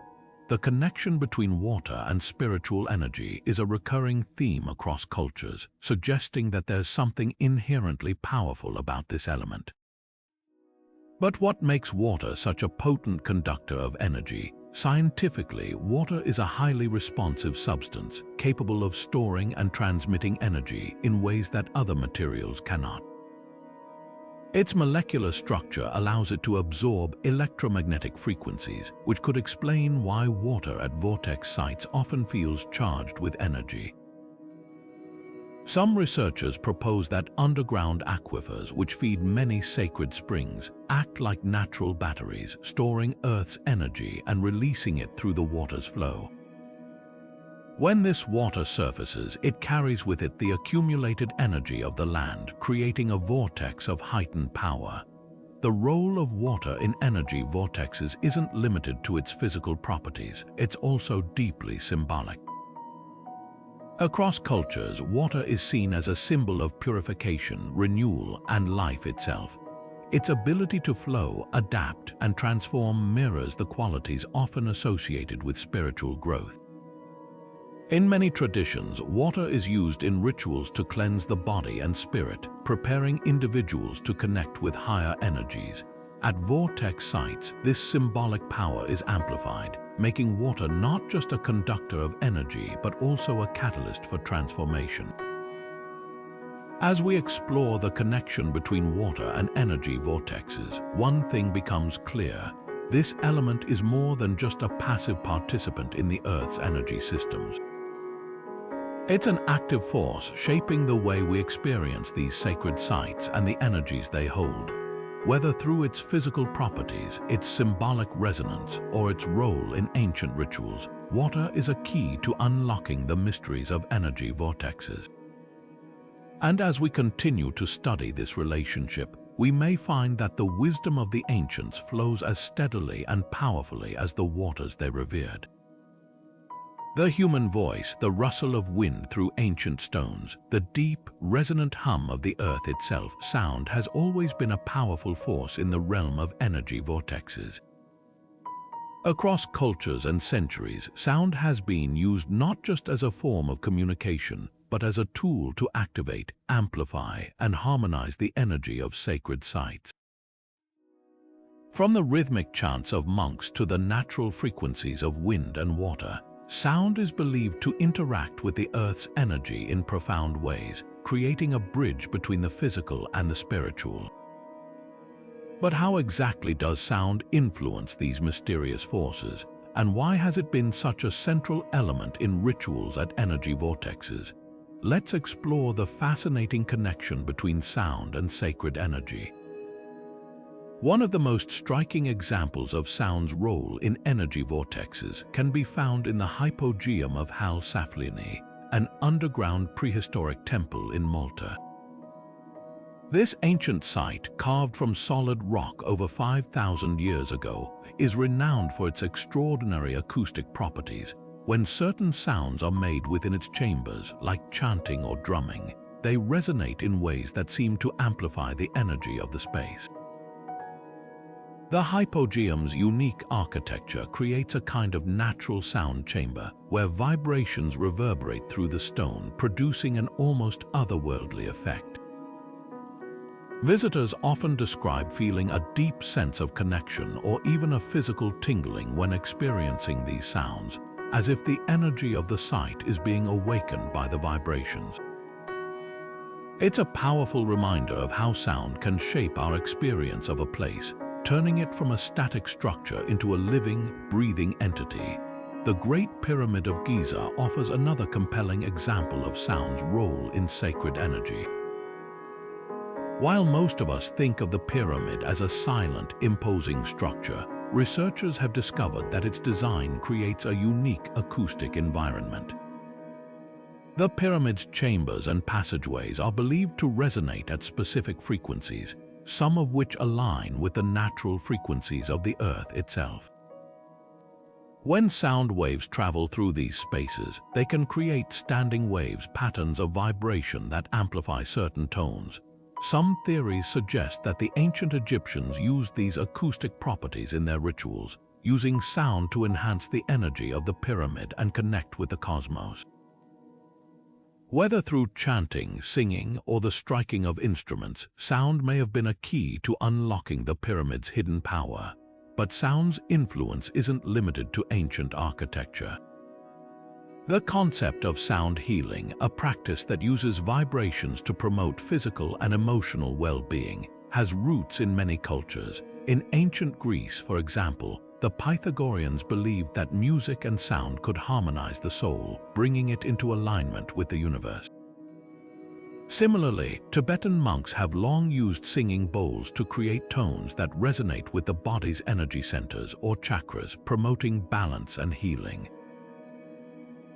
The connection between water and spiritual energy is a recurring theme across cultures, suggesting that there's something inherently powerful about this element. But what makes water such a potent conductor of energy? Scientifically, water is a highly responsive substance, capable of storing and transmitting energy in ways that other materials cannot. Its molecular structure allows it to absorb electromagnetic frequencies, which could explain why water at vortex sites often feels charged with energy. Some researchers propose that underground aquifers, which feed many sacred springs, act like natural batteries, storing Earth's energy and releasing it through the water's flow. When this water surfaces, it carries with it the accumulated energy of the land, creating a vortex of heightened power. The role of water in energy vortexes isn't limited to its physical properties, it's also deeply symbolic. Across cultures, water is seen as a symbol of purification, renewal, and life itself. Its ability to flow, adapt, and transform mirrors the qualities often associated with spiritual growth. In many traditions, water is used in rituals to cleanse the body and spirit, preparing individuals to connect with higher energies. At vortex sites, this symbolic power is amplified, making water not just a conductor of energy, but also a catalyst for transformation. As we explore the connection between water and energy vortexes, one thing becomes clear. This element is more than just a passive participant in the Earth's energy systems. It's an active force shaping the way we experience these sacred sites and the energies they hold. Whether through its physical properties, its symbolic resonance, or its role in ancient rituals, water is a key to unlocking the mysteries of energy vortexes. And as we continue to study this relationship, we may find that the wisdom of the ancients flows as steadily and powerfully as the waters they revered. The human voice, the rustle of wind through ancient stones, the deep, resonant hum of the earth itself, sound has always been a powerful force in the realm of energy vortexes. Across cultures and centuries, sound has been used not just as a form of communication, but as a tool to activate, amplify, and harmonize the energy of sacred sites. From the rhythmic chants of monks to the natural frequencies of wind and water, sound is believed to interact with the Earth's energy in profound ways, creating a bridge between the physical and the spiritual. But how exactly does sound influence these mysterious forces, and why has it been such a central element in rituals at energy vortexes? Let's explore the fascinating connection between sound and sacred energy. One of the most striking examples of sound's role in energy vortexes can be found in the hypogeum of Hal Saflieni, an underground prehistoric temple in Malta. This ancient site, carved from solid rock over 5,000 years ago, is renowned for its extraordinary acoustic properties. When certain sounds are made within its chambers, like chanting or drumming, they resonate in ways that seem to amplify the energy of the space. The hypogeum's unique architecture creates a kind of natural sound chamber where vibrations reverberate through the stone, producing an almost otherworldly effect. Visitors often describe feeling a deep sense of connection or even a physical tingling when experiencing these sounds, as if the energy of the site is being awakened by the vibrations. It's a powerful reminder of how sound can shape our experience of a place, turning it from a static structure into a living, breathing entity. The Great Pyramid of Giza offers another compelling example of sound's role in sacred energy. While most of us think of the pyramid as a silent, imposing structure, researchers have discovered that its design creates a unique acoustic environment. The pyramid's chambers and passageways are believed to resonate at specific frequencies, some of which align with the natural frequencies of the Earth itself. When sound waves travel through these spaces, they can create standing waves, patterns of vibration that amplify certain tones. Some theories suggest that the ancient Egyptians used these acoustic properties in their rituals, using sound to enhance the energy of the pyramid and connect with the cosmos. Whether through chanting, singing, or the striking of instruments, sound may have been a key to unlocking the pyramid's hidden power. But sound's influence isn't limited to ancient architecture. The concept of sound healing, a practice that uses vibrations to promote physical and emotional well-being, has roots in many cultures. In ancient Greece, for example, the Pythagoreans believed that music and sound could harmonize the soul, bringing it into alignment with the universe. Similarly, Tibetan monks have long used singing bowls to create tones that resonate with the body's energy centers or chakras, promoting balance and healing.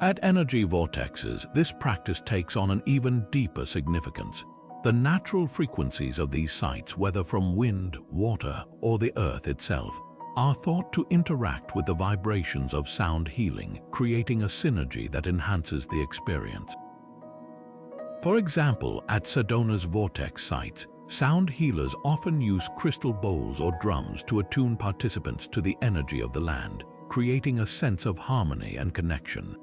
At energy vortexes, this practice takes on an even deeper significance. The natural frequencies of these sites, whether from wind, water, or the earth itself, are thought to interact with the vibrations of sound healing, creating a synergy that enhances the experience. For example, at Sedona's vortex sites, sound healers often use crystal bowls or drums to attune participants to the energy of the land, creating a sense of harmony and connection.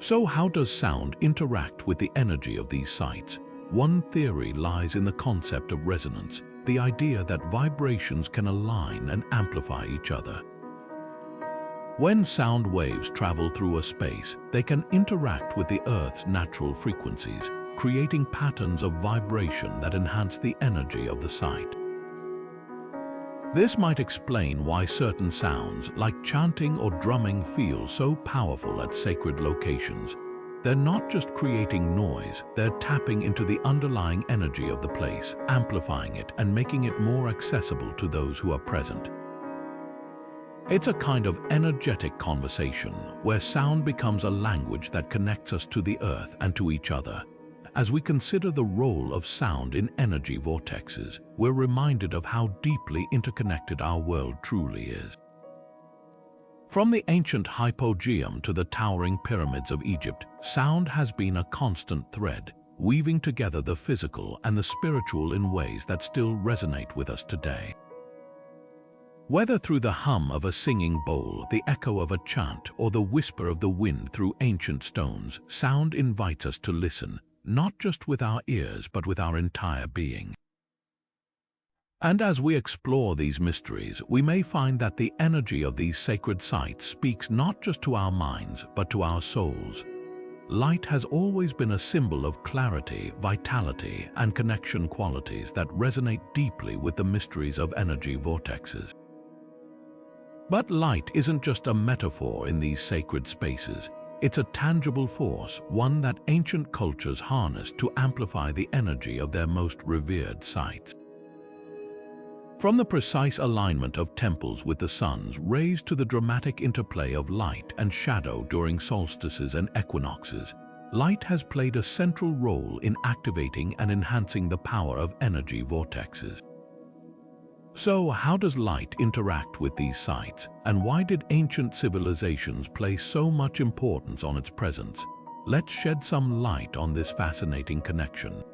So how does sound interact with the energy of these sites? One theory lies in the concept of resonance, the idea that vibrations can align and amplify each other. When sound waves travel through a space, they can interact with the Earth's natural frequencies, creating patterns of vibration that enhance the energy of the site. This might explain why certain sounds, like chanting or drumming, feel so powerful at sacred locations. They're not just creating noise, they're tapping into the underlying energy of the place, amplifying it and making it more accessible to those who are present. It's a kind of energetic conversation where sound becomes a language that connects us to the earth and to each other. As we consider the role of sound in energy vortexes, we're reminded of how deeply interconnected our world truly is. From the ancient hypogeum to the towering pyramids of Egypt, sound has been a constant thread, weaving together the physical and the spiritual in ways that still resonate with us today. Whether through the hum of a singing bowl, the echo of a chant, or the whisper of the wind through ancient stones, sound invites us to listen, not just with our ears but with our entire being. And as we explore these mysteries, we may find that the energy of these sacred sites speaks not just to our minds but to our souls. Light has always been a symbol of clarity, vitality, and connection, qualities that resonate deeply with the mysteries of energy vortexes. But light isn't just a metaphor in these sacred spaces. It's a tangible force, one that ancient cultures harnessed to amplify the energy of their most revered sites. From the precise alignment of temples with the sun's rays to the dramatic interplay of light and shadow during solstices and equinoxes, light has played a central role in activating and enhancing the power of energy vortexes. So, how does light interact with these sites, and why did ancient civilizations place so much importance on its presence? Let's shed some light on this fascinating connection.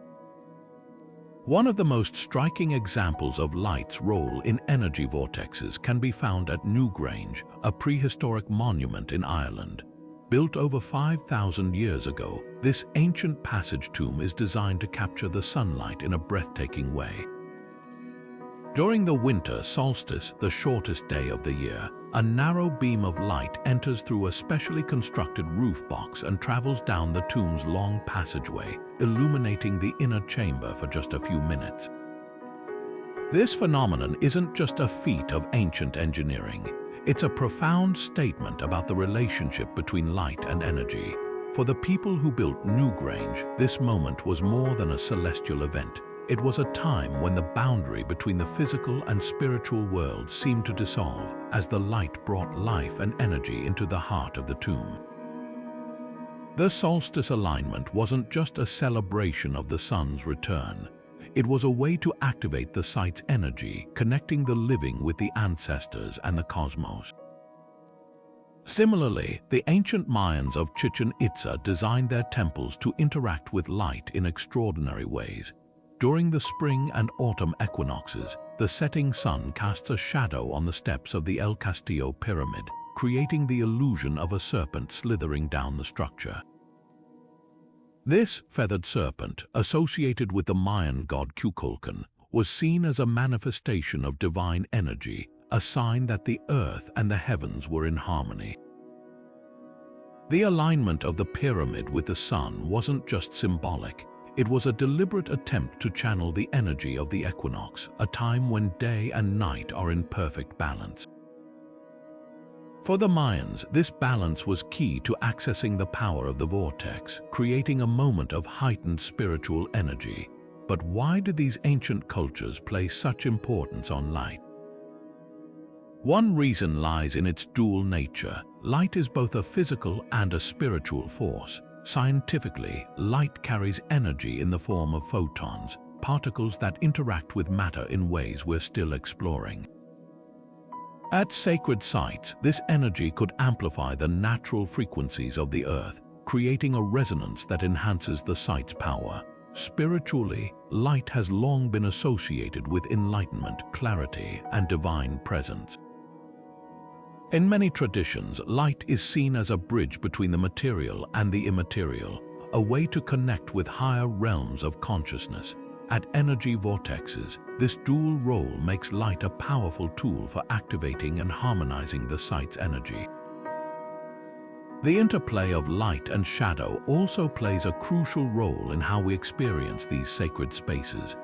One of the most striking examples of light's role in energy vortexes can be found at Newgrange, a prehistoric monument in Ireland. Built over 5,000 years ago, this ancient passage tomb is designed to capture the sunlight in a breathtaking way. During the winter solstice, the shortest day of the year, a narrow beam of light enters through a specially constructed roof box and travels down the tomb's long passageway, illuminating the inner chamber for just a few minutes. This phenomenon isn't just a feat of ancient engineering. It's a profound statement about the relationship between light and energy. For the people who built Newgrange, this moment was more than a celestial event. It was a time when the boundary between the physical and spiritual worlds seemed to dissolve as the light brought life and energy into the heart of the tomb. The solstice alignment wasn't just a celebration of the sun's return. It was a way to activate the site's energy, connecting the living with the ancestors and the cosmos. Similarly, the ancient Mayans of Chichen Itza designed their temples to interact with light in extraordinary ways. During the spring and autumn equinoxes, the setting sun casts a shadow on the steps of the El Castillo pyramid, creating the illusion of a serpent slithering down the structure. This feathered serpent, associated with the Mayan god Kukulkan, was seen as a manifestation of divine energy, a sign that the earth and the heavens were in harmony. The alignment of the pyramid with the sun wasn't just symbolic, it was a deliberate attempt to channel the energy of the equinox, a time when day and night are in perfect balance. For the Mayans, this balance was key to accessing the power of the vortex, creating a moment of heightened spiritual energy. But why did these ancient cultures place such importance on light? One reason lies in its dual nature. Light is both a physical and a spiritual force. Scientifically, light carries energy in the form of photons, particles that interact with matter in ways we're still exploring. At sacred sites, this energy could amplify the natural frequencies of the earth, creating a resonance that enhances the site's power. Spiritually, light has long been associated with enlightenment, clarity, and divine presence. In many traditions, light is seen as a bridge between the material and the immaterial, a way to connect with higher realms of consciousness. At energy vortexes, this dual role makes light a powerful tool for activating and harmonizing the site's energy. The interplay of light and shadow also plays a crucial role in how we experience these sacred spaces.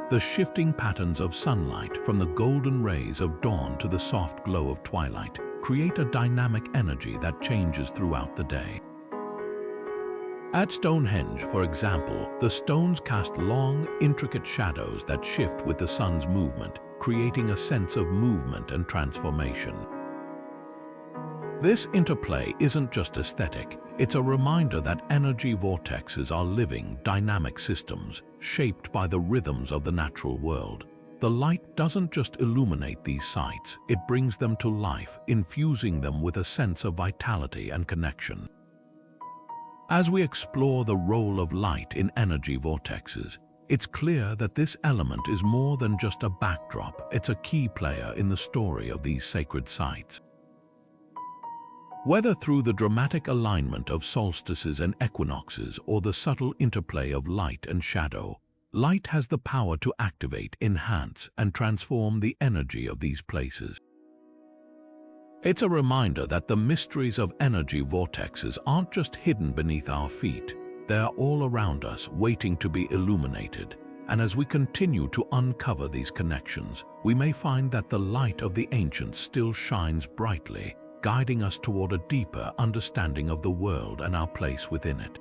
The shifting patterns of sunlight, from the golden rays of dawn to the soft glow of twilight, create a dynamic energy that changes throughout the day. At Stonehenge, for example, the stones cast long, intricate shadows that shift with the sun's movement, creating a sense of movement and transformation. This interplay isn't just aesthetic, it's a reminder that energy vortexes are living, dynamic systems, shaped by the rhythms of the natural world. The light doesn't just illuminate these sites, it brings them to life, infusing them with a sense of vitality and connection. As we explore the role of light in energy vortexes, it's clear that this element is more than just a backdrop, it's a key player in the story of these sacred sites. Whether through the dramatic alignment of solstices and equinoxes or the subtle interplay of light and shadow, light has the power to activate, enhance, and transform the energy of these places. It's a reminder that the mysteries of energy vortexes aren't just hidden beneath our feet, they're all around us, waiting to be illuminated. And as we continue to uncover these connections, we may find that the light of the ancients still shines brightly, guiding us toward a deeper understanding of the world and our place within it.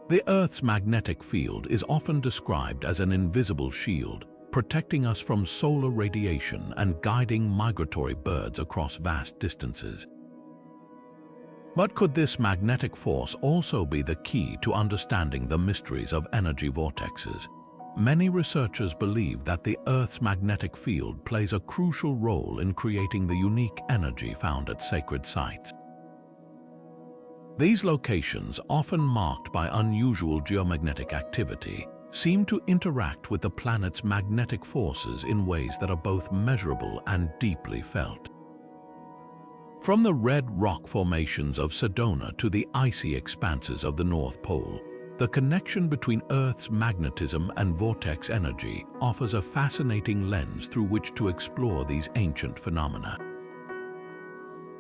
The Earth's magnetic field is often described as an invisible shield, protecting us from solar radiation and guiding migratory birds across vast distances. But could this magnetic force also be the key to understanding the mysteries of energy vortexes? Many researchers believe that the Earth's magnetic field plays a crucial role in creating the unique energy found at sacred sites. These locations, often marked by unusual geomagnetic activity, seem to interact with the planet's magnetic forces in ways that are both measurable and deeply felt. From the red rock formations of Sedona to the icy expanses of the North Pole, the connection between Earth's magnetism and vortex energy offers a fascinating lens through which to explore these ancient phenomena.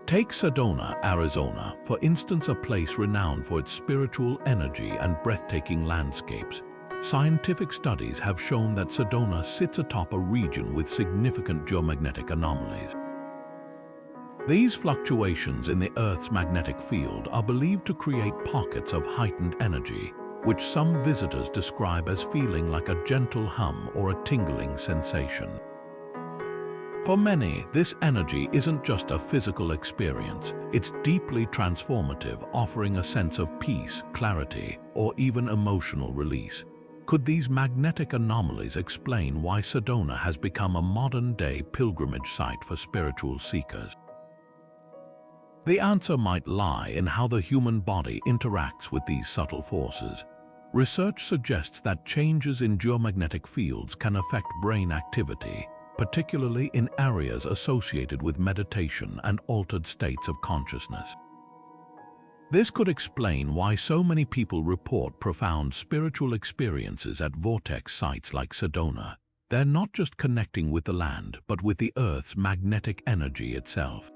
Take Sedona, Arizona, for instance, a place renowned for its spiritual energy and breathtaking landscapes. Scientific studies have shown that Sedona sits atop a region with significant geomagnetic anomalies. These fluctuations in the Earth's magnetic field are believed to create pockets of heightened energy, which some visitors describe as feeling like a gentle hum or a tingling sensation. For many, this energy isn't just a physical experience, it's deeply transformative, offering a sense of peace, clarity, or even emotional release. Could these magnetic anomalies explain why Sedona has become a modern-day pilgrimage site for spiritual seekers? The answer might lie in how the human body interacts with these subtle forces. Research suggests that changes in geomagnetic fields can affect brain activity, particularly in areas associated with meditation and altered states of consciousness. This could explain why so many people report profound spiritual experiences at vortex sites like Sedona. They're not just connecting with the land, but with the Earth's magnetic energy itself.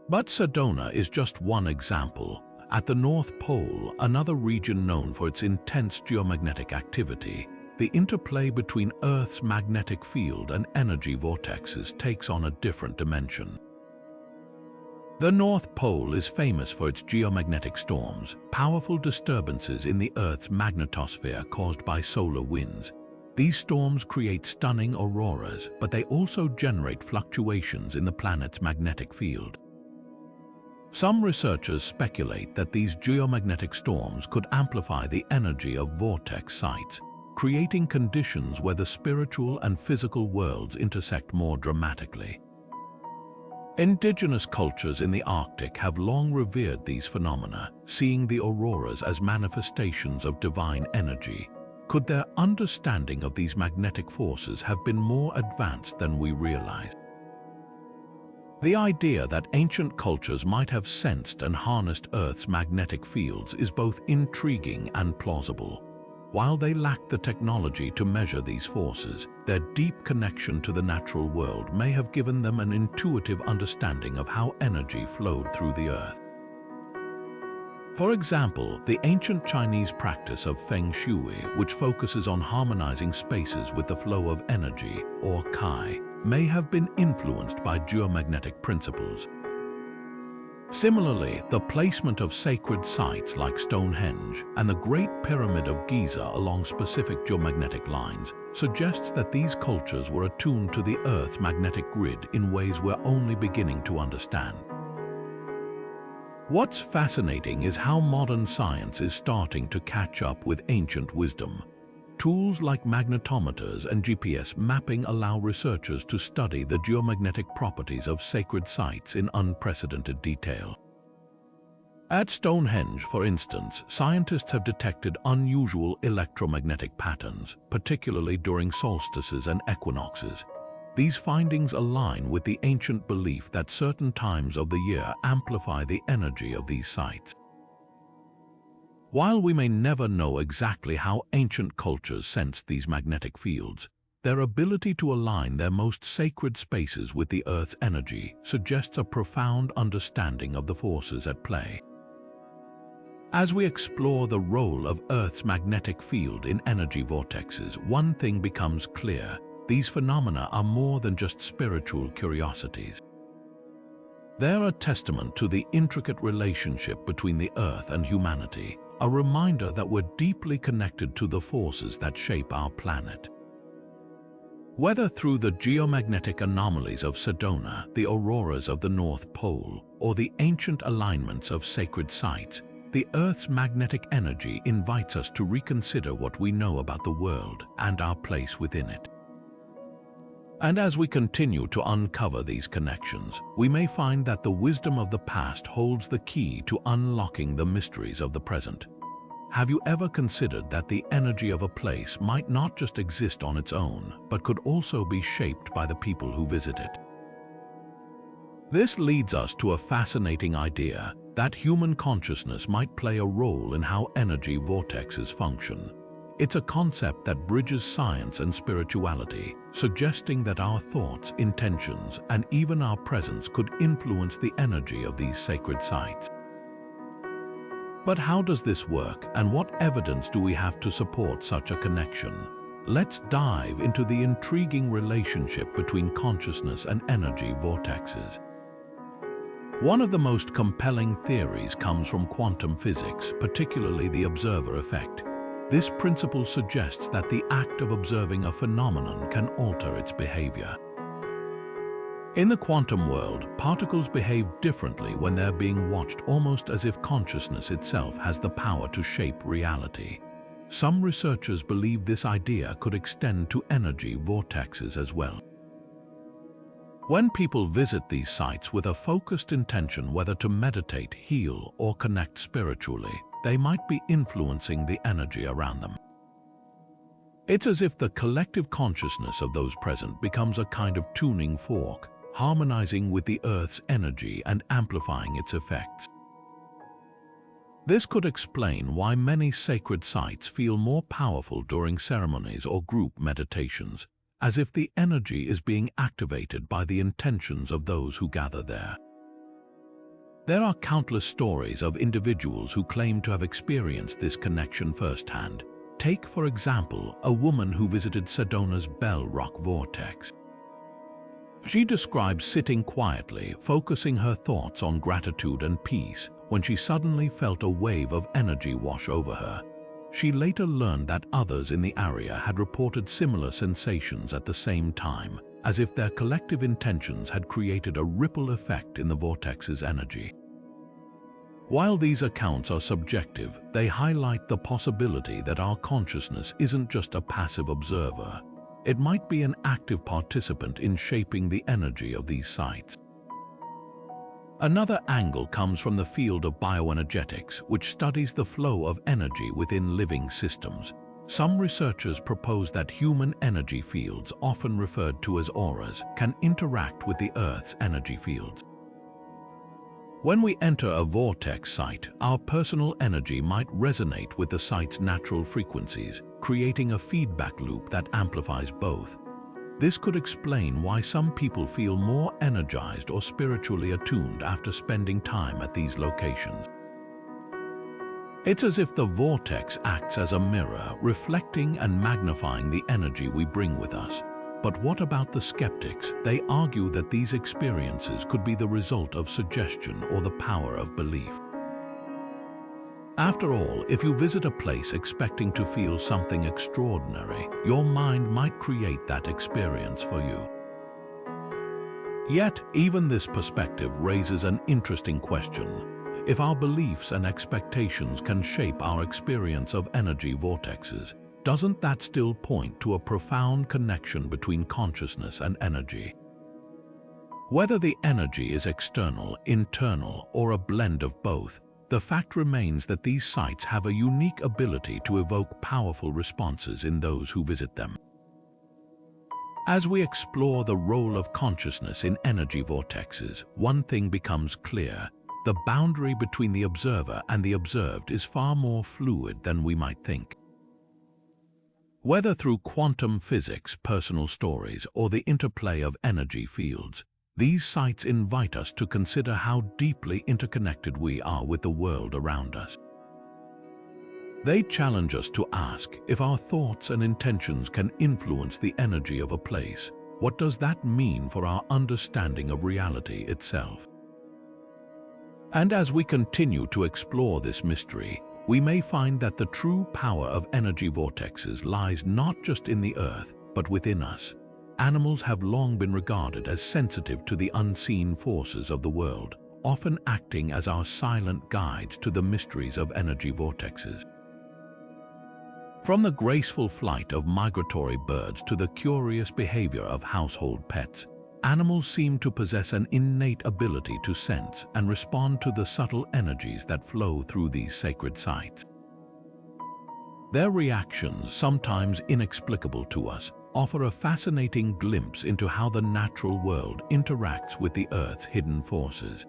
But Sedona is just one example. At the North Pole, another region known for its intense geomagnetic activity, the interplay between Earth's magnetic field and energy vortexes takes on a different dimension. The North Pole is famous for its geomagnetic storms, powerful disturbances in the Earth's magnetosphere caused by solar winds. These storms create stunning auroras, but they also generate fluctuations in the planet's magnetic field. Some researchers speculate that these geomagnetic storms could amplify the energy of vortex sites, creating conditions where the spiritual and physical worlds intersect more dramatically. Indigenous cultures in the Arctic have long revered these phenomena, seeing the auroras as manifestations of divine energy. Could their understanding of these magnetic forces have been more advanced than we realize? The idea that ancient cultures might have sensed and harnessed Earth's magnetic fields is both intriguing and plausible. While they lacked the technology to measure these forces, their deep connection to the natural world may have given them an intuitive understanding of how energy flowed through the Earth. For example, the ancient Chinese practice of Feng Shui, which focuses on harmonizing spaces with the flow of energy, or Kai, may have been influenced by geomagnetic principles. Similarly, the placement of sacred sites like Stonehenge and the Great Pyramid of Giza along specific geomagnetic lines suggests that these cultures were attuned to the Earth's magnetic grid in ways we're only beginning to understand. What's fascinating is how modern science is starting to catch up with ancient wisdom. Tools like magnetometers and GPS mapping allow researchers to study the geomagnetic properties of sacred sites in unprecedented detail. At Stonehenge, for instance, scientists have detected unusual electromagnetic patterns, particularly during solstices and equinoxes. These findings align with the ancient belief that certain times of the year amplify the energy of these sites. While we may never know exactly how ancient cultures sensed these magnetic fields, their ability to align their most sacred spaces with the Earth's energy suggests a profound understanding of the forces at play. As we explore the role of Earth's magnetic field in energy vortexes, one thing becomes clear: these phenomena are more than just spiritual curiosities. They're a testament to the intricate relationship between the Earth and humanity, a reminder that we're deeply connected to the forces that shape our planet. Whether through the geomagnetic anomalies of Sedona, the auroras of the North Pole, or the ancient alignments of sacred sites, the Earth's magnetic energy invites us to reconsider what we know about the world and our place within it. And as we continue to uncover these connections, we may find that the wisdom of the past holds the key to unlocking the mysteries of the present. Have you ever considered that the energy of a place might not just exist on its own, but could also be shaped by the people who visit it? This leads us to a fascinating idea that human consciousness might play a role in how energy vortexes function. It's a concept that bridges science and spirituality, suggesting that our thoughts, intentions, and even our presence could influence the energy of these sacred sites. But how does this work, and what evidence do we have to support such a connection? Let's dive into the intriguing relationship between consciousness and energy vortexes. One of the most compelling theories comes from quantum physics, particularly the observer effect. This principle suggests that the act of observing a phenomenon can alter its behavior. In the quantum world, particles behave differently when they're being watched, almost as if consciousness itself has the power to shape reality. Some researchers believe this idea could extend to energy vortexes as well. When people visit these sites with a focused intention, whether to meditate, heal, or connect spiritually, they might be influencing the energy around them. It's as if the collective consciousness of those present becomes a kind of tuning fork, harmonizing with the Earth's energy and amplifying its effects. This could explain why many sacred sites feel more powerful during ceremonies or group meditations, as if the energy is being activated by the intentions of those who gather there. There are countless stories of individuals who claim to have experienced this connection firsthand. Take, for example, a woman who visited Sedona's Bell Rock Vortex. She describes sitting quietly, focusing her thoughts on gratitude and peace, when she suddenly felt a wave of energy wash over her. She later learned that others in the area had reported similar sensations at the same time, as if their collective intentions had created a ripple effect in the vortex's energy. While these accounts are subjective, they highlight the possibility that our consciousness isn't just a passive observer. It might be an active participant in shaping the energy of these sites. Another angle comes from the field of bioenergetics, which studies the flow of energy within living systems. Some researchers propose that human energy fields, often referred to as auras, can interact with the Earth's energy fields. When we enter a vortex site, our personal energy might resonate with the site's natural frequencies, creating a feedback loop that amplifies both. This could explain why some people feel more energized or spiritually attuned after spending time at these locations. It's as if the vortex acts as a mirror, reflecting and magnifying the energy we bring with us. But what about the skeptics? They argue that these experiences could be the result of suggestion or the power of belief. After all, if you visit a place expecting to feel something extraordinary, your mind might create that experience for you. Yet, even this perspective raises an interesting question. If our beliefs and expectations can shape our experience of energy vortexes, doesn't that still point to a profound connection between consciousness and energy? Whether the energy is external, internal, or a blend of both, the fact remains that these sites have a unique ability to evoke powerful responses in those who visit them. As we explore the role of consciousness in energy vortexes, one thing becomes clear: the boundary between the observer and the observed is far more fluid than we might think. Whether through quantum physics, personal stories, or the interplay of energy fields, these sites invite us to consider how deeply interconnected we are with the world around us. They challenge us to ask, if our thoughts and intentions can influence the energy of a place, what does that mean for our understanding of reality itself? And as we continue to explore this mystery, we may find that the true power of energy vortexes lies not just in the Earth, but within us. Animals have long been regarded as sensitive to the unseen forces of the world, often acting as our silent guides to the mysteries of energy vortexes. From the graceful flight of migratory birds to the curious behavior of household pets, animals seem to possess an innate ability to sense and respond to the subtle energies that flow through these sacred sites. Their reactions, sometimes inexplicable to us, offer a fascinating glimpse into how the natural world interacts with the Earth's hidden forces.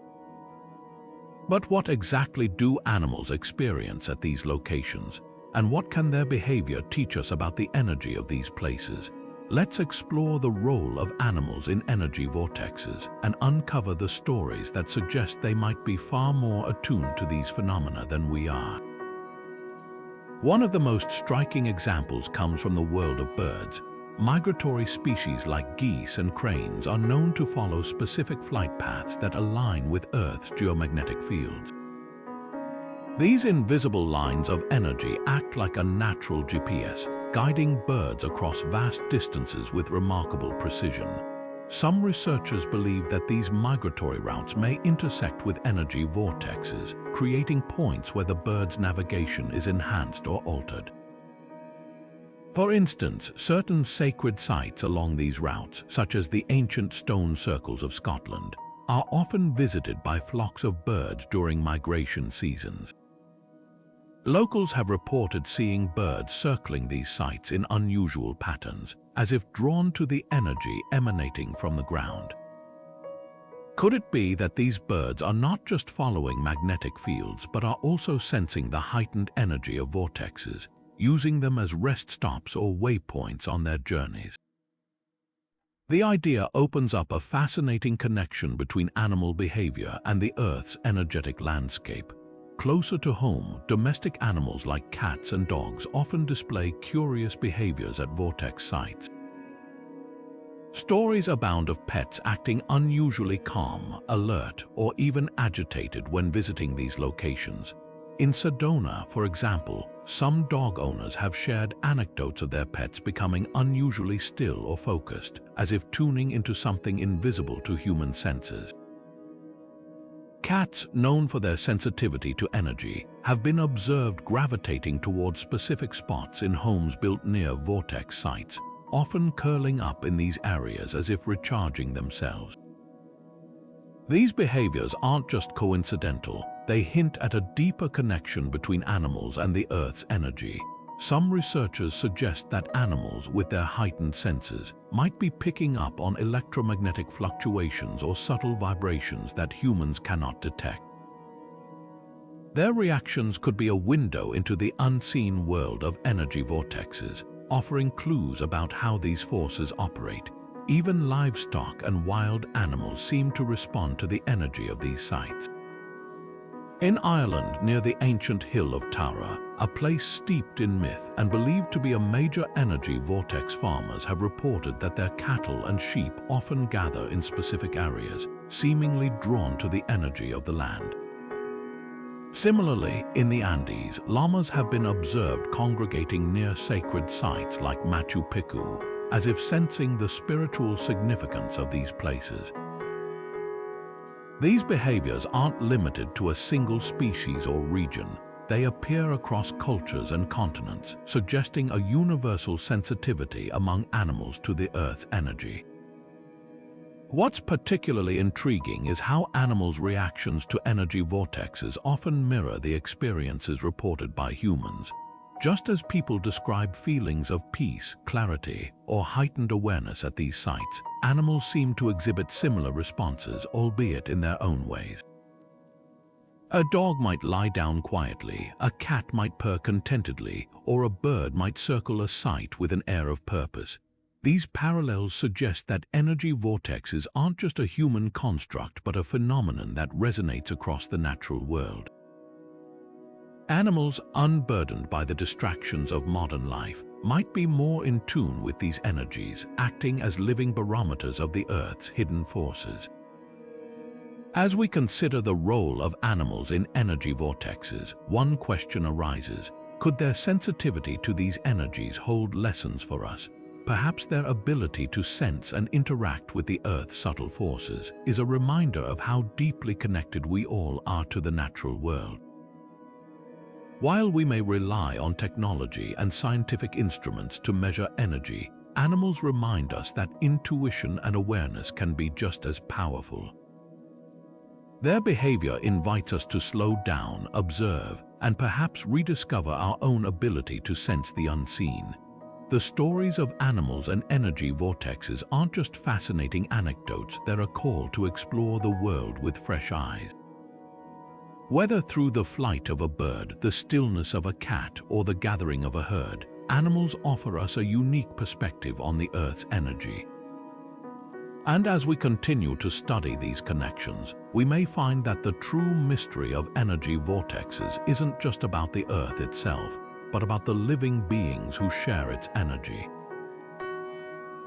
But what exactly do animals experience at these locations, and what can their behavior teach us about the energy of these places? Let's explore the role of animals in energy vortexes and uncover the stories that suggest they might be far more attuned to these phenomena than we are. One of the most striking examples comes from the world of birds. Migratory species like geese and cranes are known to follow specific flight paths that align with Earth's geomagnetic fields. These invisible lines of energy act like a natural GPS, guiding birds across vast distances with remarkable precision. Some researchers believe that these migratory routes may intersect with energy vortexes, creating points where the bird's navigation is enhanced or altered. For instance, certain sacred sites along these routes, such as the ancient stone circles of Scotland, are often visited by flocks of birds during migration seasons. Locals have reported seeing birds circling these sites in unusual patterns, as if drawn to the energy emanating from the ground. Could it be that these birds are not just following magnetic fields but are also sensing the heightened energy of vortexes, using them as rest stops or waypoints on their journeys? The idea opens up a fascinating connection between animal behavior and the Earth's energetic landscape. Closer to home, domestic animals like cats and dogs often display curious behaviors at vortex sites. Stories abound of pets acting unusually calm, alert, or even agitated when visiting these locations. In Sedona, for example, some dog owners have shared anecdotes of their pets becoming unusually still or focused, as if tuning into something invisible to human senses. Cats, known for their sensitivity to energy, have been observed gravitating towards specific spots in homes built near vortex sites, often curling up in these areas as if recharging themselves. These behaviors aren't just coincidental, they hint at a deeper connection between animals and the Earth's energy. Some researchers suggest that animals with their heightened senses might be picking up on electromagnetic fluctuations or subtle vibrations that humans cannot detect. Their reactions could be a window into the unseen world of energy vortexes, offering clues about how these forces operate. Even livestock and wild animals seem to respond to the energy of these sites. In Ireland, near the ancient hill of Tara, a place steeped in myth and believed to be a major energy vortex, farmers have reported that their cattle and sheep often gather in specific areas, seemingly drawn to the energy of the land. Similarly, in the Andes, llamas have been observed congregating near sacred sites like Machu Picchu, as if sensing the spiritual significance of these places. These behaviors aren't limited to a single species or region. They appear across cultures and continents, suggesting a universal sensitivity among animals to the Earth's energy. What's particularly intriguing is how animals' reactions to energy vortexes often mirror the experiences reported by humans. Just as people describe feelings of peace, clarity, or heightened awareness at these sites, animals seem to exhibit similar responses, albeit in their own ways. A dog might lie down quietly, a cat might purr contentedly, or a bird might circle a site with an air of purpose. These parallels suggest that energy vortexes aren't just a human construct but a phenomenon that resonates across the natural world. Animals unburdened by the distractions of modern life might be more in tune with these energies, acting as living barometers of the Earth's hidden forces. As we consider the role of animals in energy vortexes, one question arises: could their sensitivity to these energies hold lessons for us? Perhaps their ability to sense and interact with the Earth's subtle forces is a reminder of how deeply connected we all are to the natural world. While we may rely on technology and scientific instruments to measure energy, animals remind us that intuition and awareness can be just as powerful. Their behavior invites us to slow down, observe, and perhaps rediscover our own ability to sense the unseen. The stories of animals and energy vortexes aren't just fascinating anecdotes, they're a call to explore the world with fresh eyes. Whether through the flight of a bird, the stillness of a cat, or the gathering of a herd, animals offer us a unique perspective on the Earth's energy. And as we continue to study these connections, we may find that the true mystery of energy vortexes isn't just about the Earth itself, but about the living beings who share its energy.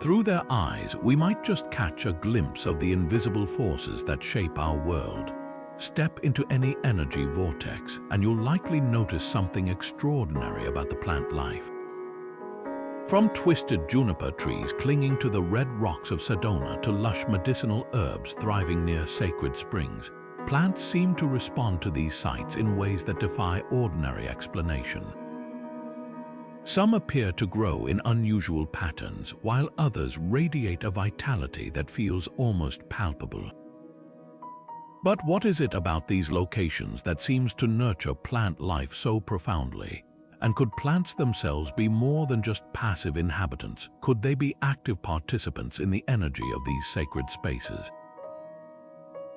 Through their eyes, we might just catch a glimpse of the invisible forces that shape our world. Step into any energy vortex, and you'll likely notice something extraordinary about the plant life. From twisted juniper trees clinging to the red rocks of Sedona to lush medicinal herbs thriving near sacred springs, plants seem to respond to these sites in ways that defy ordinary explanation. Some appear to grow in unusual patterns, while others radiate a vitality that feels almost palpable. But what is it about these locations that seems to nurture plant life so profoundly? And could plants themselves be more than just passive inhabitants? Could they be active participants in the energy of these sacred spaces?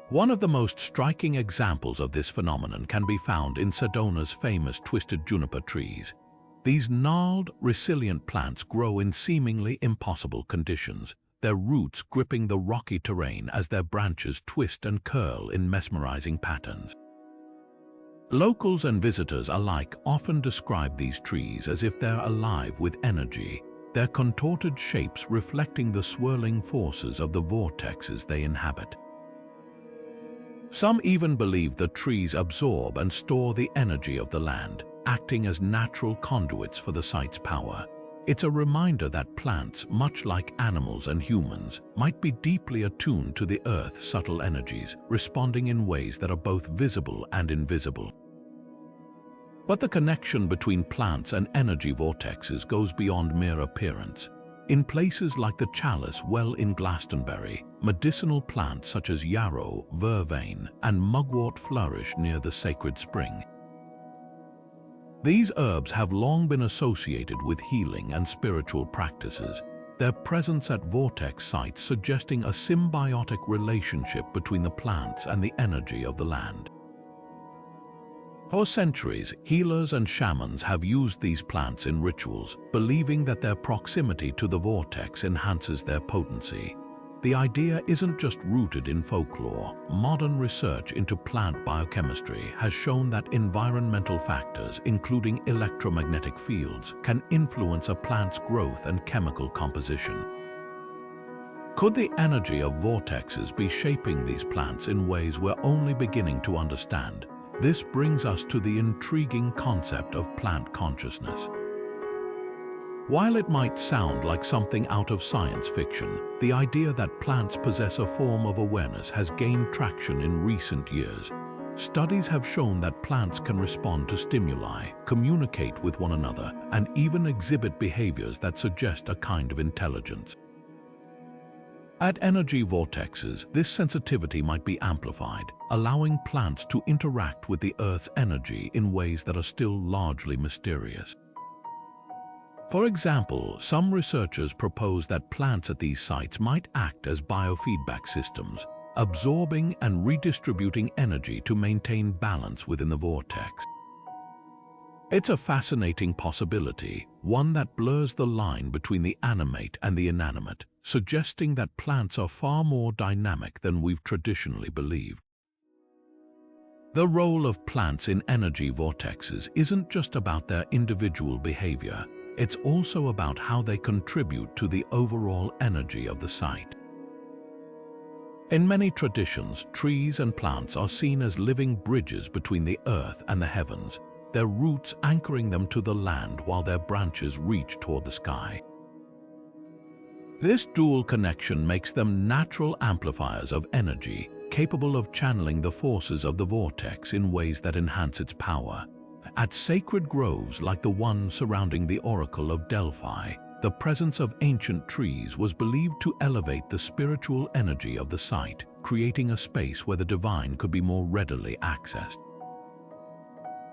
One of the most striking examples of this phenomenon can be found in Sedona's famous twisted juniper trees. These gnarled, resilient plants grow in seemingly impossible conditions, their roots gripping the rocky terrain as their branches twist and curl in mesmerizing patterns. Locals and visitors alike often describe these trees as if they're alive with energy, their contorted shapes reflecting the swirling forces of the vortexes they inhabit. Some even believe the trees absorb and store the energy of the land, acting as natural conduits for the site's power. It's a reminder that plants, much like animals and humans, might be deeply attuned to the Earth's subtle energies, responding in ways that are both visible and invisible. But the connection between plants and energy vortexes goes beyond mere appearance. In places like the Chalice Well in Glastonbury, medicinal plants such as yarrow, vervain, and mugwort flourish near the sacred spring. These herbs have long been associated with healing and spiritual practices, their presence at vortex sites suggesting a symbiotic relationship between the plants and the energy of the land. For centuries, healers and shamans have used these plants in rituals, believing that their proximity to the vortex enhances their potency. The idea isn't just rooted in folklore. Modern research into plant biochemistry has shown that environmental factors, including electromagnetic fields, can influence a plant's growth and chemical composition. Could the energy of vortexes be shaping these plants in ways we're only beginning to understand? This brings us to the intriguing concept of plant consciousness. While it might sound like something out of science fiction, the idea that plants possess a form of awareness has gained traction in recent years. Studies have shown that plants can respond to stimuli, communicate with one another, and even exhibit behaviors that suggest a kind of intelligence. At energy vortexes, this sensitivity might be amplified, allowing plants to interact with the Earth's energy in ways that are still largely mysterious. For example, some researchers propose that plants at these sites might act as biofeedback systems, absorbing and redistributing energy to maintain balance within the vortex. It's a fascinating possibility, one that blurs the line between the animate and the inanimate, suggesting that plants are far more dynamic than we've traditionally believed. The role of plants in energy vortexes isn't just about their individual behavior. It's also about how they contribute to the overall energy of the site. In many traditions, trees and plants are seen as living bridges between the earth and the heavens, their roots anchoring them to the land while their branches reach toward the sky. This dual connection makes them natural amplifiers of energy, capable of channeling the forces of the vortex in ways that enhance its power. At sacred groves like the one surrounding the Oracle of Delphi, the presence of ancient trees was believed to elevate the spiritual energy of the site, creating a space where the divine could be more readily accessed.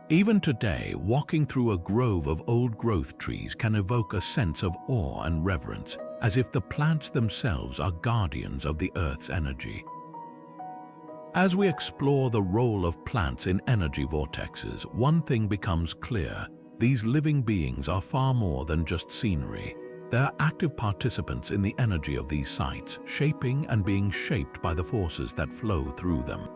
Even today, walking through a grove of old-growth trees can evoke a sense of awe and reverence, as if the plants themselves are guardians of the Earth's energy. As we explore the role of plants in energy vortexes, one thing becomes clear: these living beings are far more than just scenery. They're active participants in the energy of these sites, shaping and being shaped by the forces that flow through them.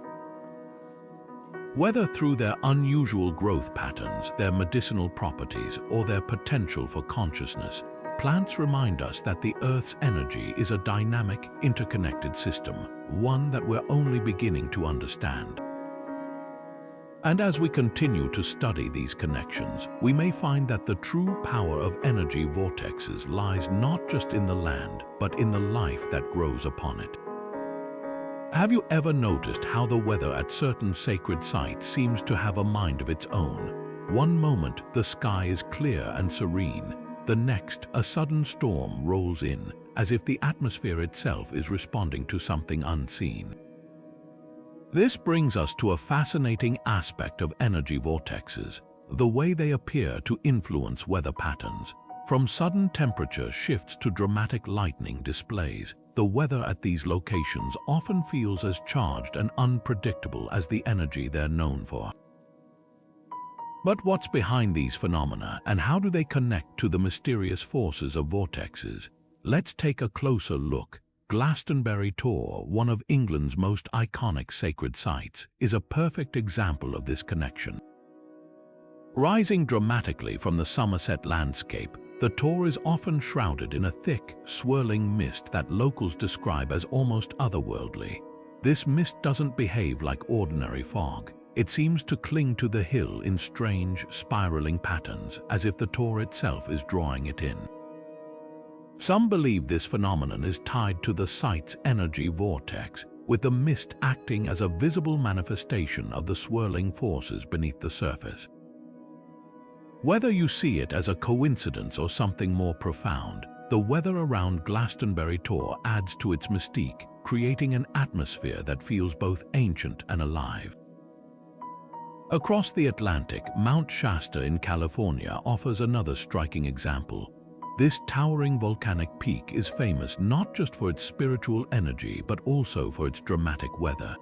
Whether through their unusual growth patterns, their medicinal properties, or their potential for consciousness, plants remind us that the Earth's energy is a dynamic, interconnected system, one that we're only beginning to understand. And as we continue to study these connections, we may find that the true power of energy vortexes lies not just in the land, but in the life that grows upon it. Have you ever noticed how the weather at certain sacred sites seems to have a mind of its own? One moment, the sky is clear and serene. The next, a sudden storm rolls in, as if the atmosphere itself is responding to something unseen. This brings us to a fascinating aspect of energy vortexes, the way they appear to influence weather patterns. From sudden temperature shifts to dramatic lightning displays, the weather at these locations often feels as charged and unpredictable as the energy they're known for. But what's behind these phenomena, and how do they connect to the mysterious forces of vortexes? Let's take a closer look. Glastonbury Tor, one of England's most iconic sacred sites, is a perfect example of this connection. Rising dramatically from the Somerset landscape, the Tor is often shrouded in a thick, swirling mist that locals describe as almost otherworldly. This mist doesn't behave like ordinary fog. It seems to cling to the hill in strange, spiraling patterns, as if the Tor itself is drawing it in. Some believe this phenomenon is tied to the site's energy vortex, with the mist acting as a visible manifestation of the swirling forces beneath the surface. Whether you see it as a coincidence or something more profound, the weather around Glastonbury Tor adds to its mystique, creating an atmosphere that feels both ancient and alive. Across the Atlantic, Mount Shasta in California offers another striking example. This towering volcanic peak is famous not just for its spiritual energy but also for its dramatic weather.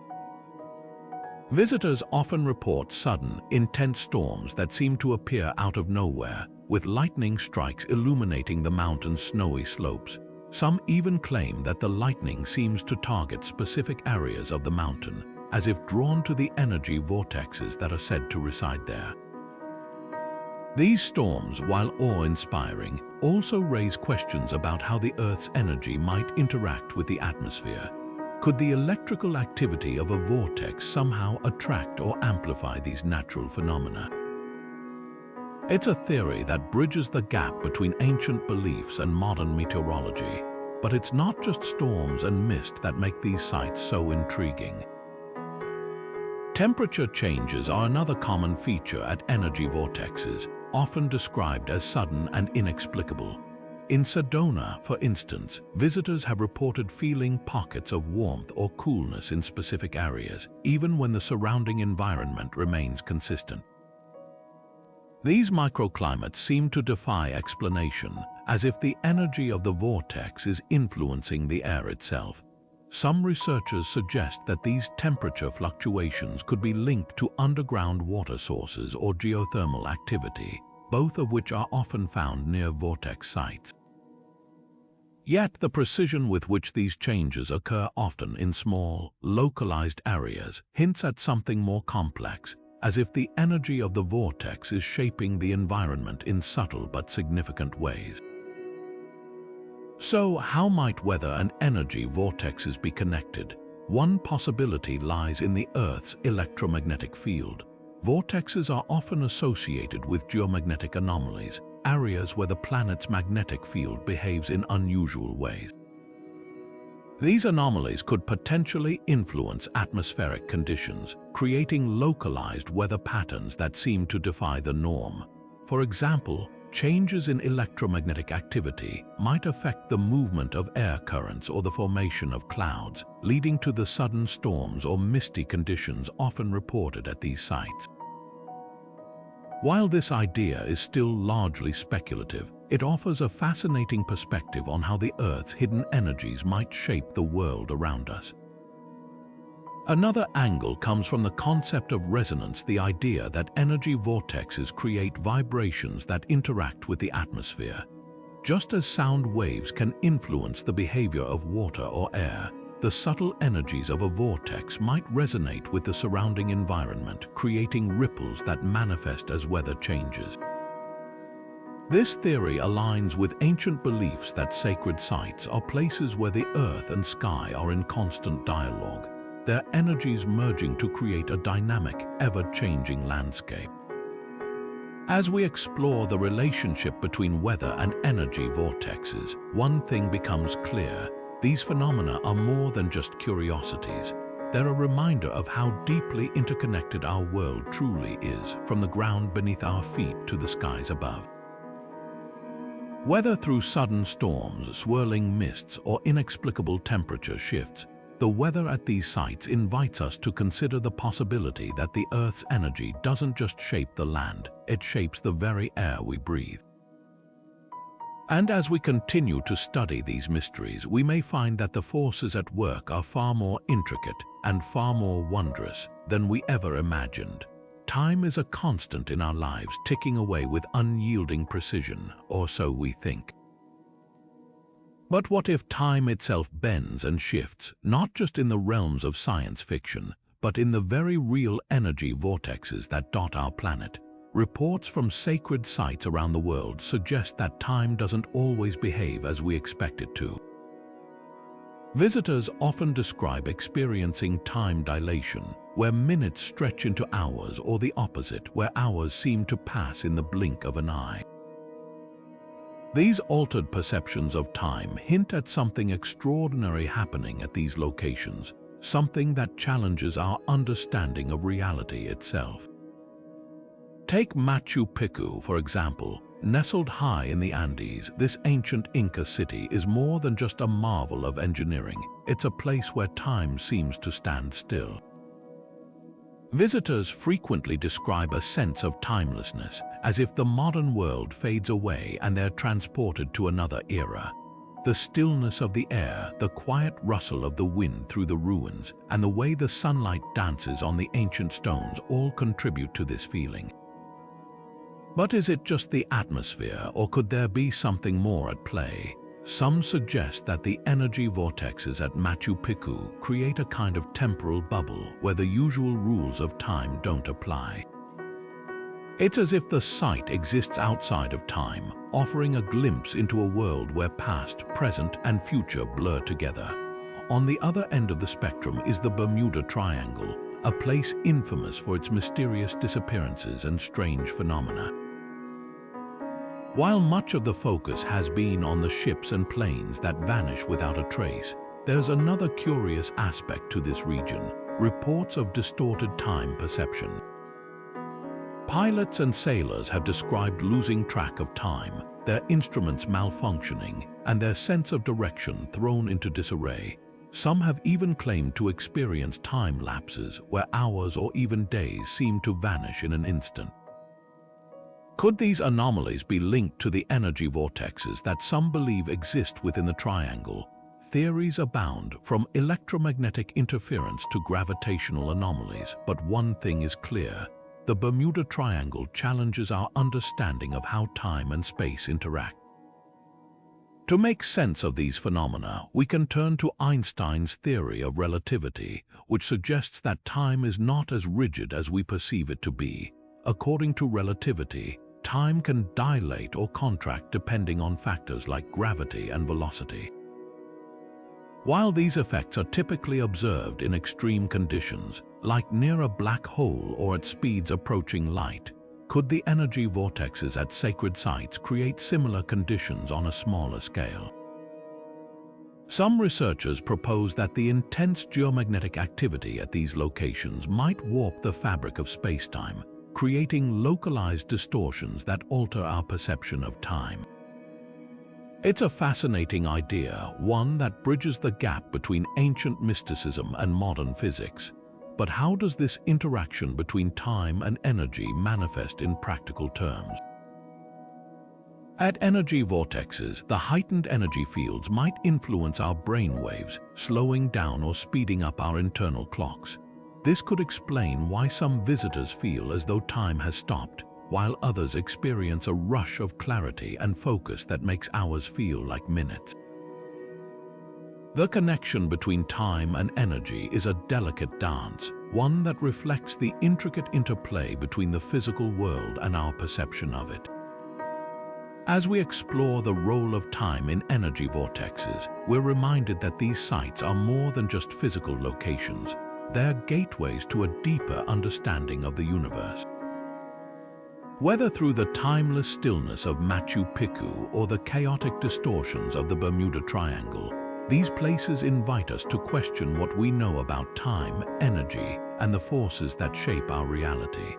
Visitors often report sudden, intense storms that seem to appear out of nowhere, with lightning strikes illuminating the mountain's snowy slopes. Some even claim that the lightning seems to target specific areas of the mountain, as if drawn to the energy vortexes that are said to reside there. These storms, while awe-inspiring, also raise questions about how the Earth's energy might interact with the atmosphere. Could the electrical activity of a vortex somehow attract or amplify these natural phenomena? It's a theory that bridges the gap between ancient beliefs and modern meteorology, but it's not just storms and mist that make these sites so intriguing. Temperature changes are another common feature at energy vortexes, often described as sudden and inexplicable. In Sedona, for instance, visitors have reported feeling pockets of warmth or coolness in specific areas, even when the surrounding environment remains consistent. These microclimates seem to defy explanation, as if the energy of the vortex is influencing the air itself. Some researchers suggest that these temperature fluctuations could be linked to underground water sources or geothermal activity, both of which are often found near vortex sites. Yet the precision with which these changes occur often in small, localized areas hints at something more complex, as if the energy of the vortex is shaping the environment in subtle but significant ways. So, how might weather and energy vortexes be connected? One possibility lies in the Earth's electromagnetic field. Vortexes are often associated with geomagnetic anomalies, areas where the planet's magnetic field behaves in unusual ways. These anomalies could potentially influence atmospheric conditions, creating localized weather patterns that seem to defy the norm. For example, changes in electromagnetic activity might affect the movement of air currents or the formation of clouds, leading to the sudden storms or misty conditions often reported at these sites. While this idea is still largely speculative, it offers a fascinating perspective on how the Earth's hidden energies might shape the world around us. Another angle comes from the concept of resonance, the idea that energy vortexes create vibrations that interact with the atmosphere. Just as sound waves can influence the behavior of water or air, the subtle energies of a vortex might resonate with the surrounding environment, creating ripples that manifest as weather changes. This theory aligns with ancient beliefs that sacred sites are places where the earth and sky are in constant dialogue, their energies merging to create a dynamic, ever-changing landscape. As we explore the relationship between weather and energy vortexes, one thing becomes clear: these phenomena are more than just curiosities. They're a reminder of how deeply interconnected our world truly is, from the ground beneath our feet to the skies above. Whether through sudden storms, swirling mists, or inexplicable temperature shifts, The weather at these sites invites us to consider the possibility that the Earth's energy doesn't just shape the land, it shapes the very air we breathe. And as we continue to study these mysteries, we may find that the forces at work are far more intricate and far more wondrous than we ever imagined. Time is a constant in our lives, ticking away with unyielding precision, or so we think. But what if time itself bends and shifts, not just in the realms of science fiction, but in the very real energy vortexes that dot our planet? Reports from sacred sites around the world suggest that time doesn't always behave as we expect it to. Visitors often describe experiencing time dilation, where minutes stretch into hours, or the opposite, where hours seem to pass in the blink of an eye. These altered perceptions of time hint at something extraordinary happening at these locations, something that challenges our understanding of reality itself. Take Machu Picchu, for example. Nestled high in the Andes, this ancient Inca city is more than just a marvel of engineering. It's a place where time seems to stand still. Visitors frequently describe a sense of timelessness, as if the modern world fades away and they're transported to another era. The stillness of the air, the quiet rustle of the wind through the ruins, and the way the sunlight dances on the ancient stones all contribute to this feeling. But is it just the atmosphere, or could there be something more at play? Some suggest that the energy vortexes at Machu Picchu create a kind of temporal bubble where the usual rules of time don't apply. It's as if the site exists outside of time, offering a glimpse into a world where past, present, and future blur together. On the other end of the spectrum is the Bermuda Triangle, a place infamous for its mysterious disappearances and strange phenomena. While much of the focus has been on the ships and planes that vanish without a trace, there's another curious aspect to this region: reports of distorted time perception. Pilots and sailors have described losing track of time, their instruments malfunctioning, and their sense of direction thrown into disarray. Some have even claimed to experience time lapses where hours or even days seem to vanish in an instant. Could these anomalies be linked to the energy vortexes that some believe exist within the triangle? Theories abound, from electromagnetic interference to gravitational anomalies, but one thing is clear: the Bermuda Triangle challenges our understanding of how time and space interact. To make sense of these phenomena, we can turn to Einstein's theory of relativity, which suggests that time is not as rigid as we perceive it to be. According to relativity, time can dilate or contract depending on factors like gravity and velocity. While these effects are typically observed in extreme conditions, like near a black hole or at speeds approaching light, could the energy vortexes at sacred sites create similar conditions on a smaller scale? Some researchers propose that the intense geomagnetic activity at these locations might warp the fabric of spacetime, creating localized distortions that alter our perception of time. It's a fascinating idea, one that bridges the gap between ancient mysticism and modern physics. But how does this interaction between time and energy manifest in practical terms? At energy vortexes, the heightened energy fields might influence our brain waves, slowing down or speeding up our internal clocks. This could explain why some visitors feel as though time has stopped, while others experience a rush of clarity and focus that makes hours feel like minutes. The connection between time and energy is a delicate dance, one that reflects the intricate interplay between the physical world and our perception of it. As we explore the role of time in energy vortexes, we're reminded that these sites are more than just physical locations. They're gateways to a deeper understanding of the universe. Whether through the timeless stillness of Machu Picchu or the chaotic distortions of the Bermuda Triangle, these places invite us to question what we know about time, energy, and the forces that shape our reality.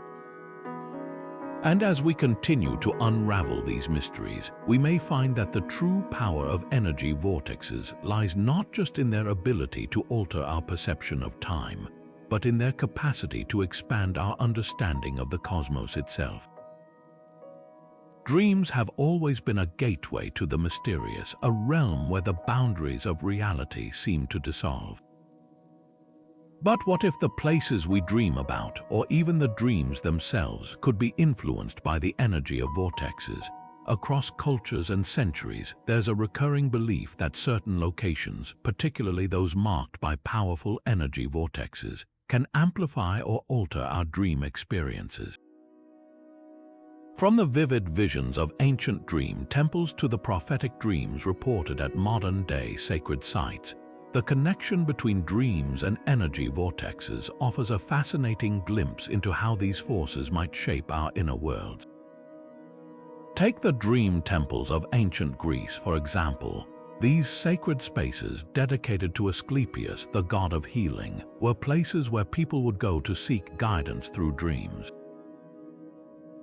And as we continue to unravel these mysteries, we may find that the true power of energy vortexes lies not just in their ability to alter our perception of time, but in their capacity to expand our understanding of the cosmos itself. Dreams have always been a gateway to the mysterious, a realm where the boundaries of reality seem to dissolve. But what if the places we dream about, or even the dreams themselves, could be influenced by the energy of vortexes? Across cultures and centuries, there's a recurring belief that certain locations, particularly those marked by powerful energy vortexes, can amplify or alter our dream experiences. From the vivid visions of ancient dream temples to the prophetic dreams reported at modern-day sacred sites, the connection between dreams and energy vortexes offers a fascinating glimpse into how these forces might shape our inner worlds. Take the dream temples of ancient Greece, for example. These sacred spaces, dedicated to Asclepius, the god of healing, were places where people would go to seek guidance through dreams.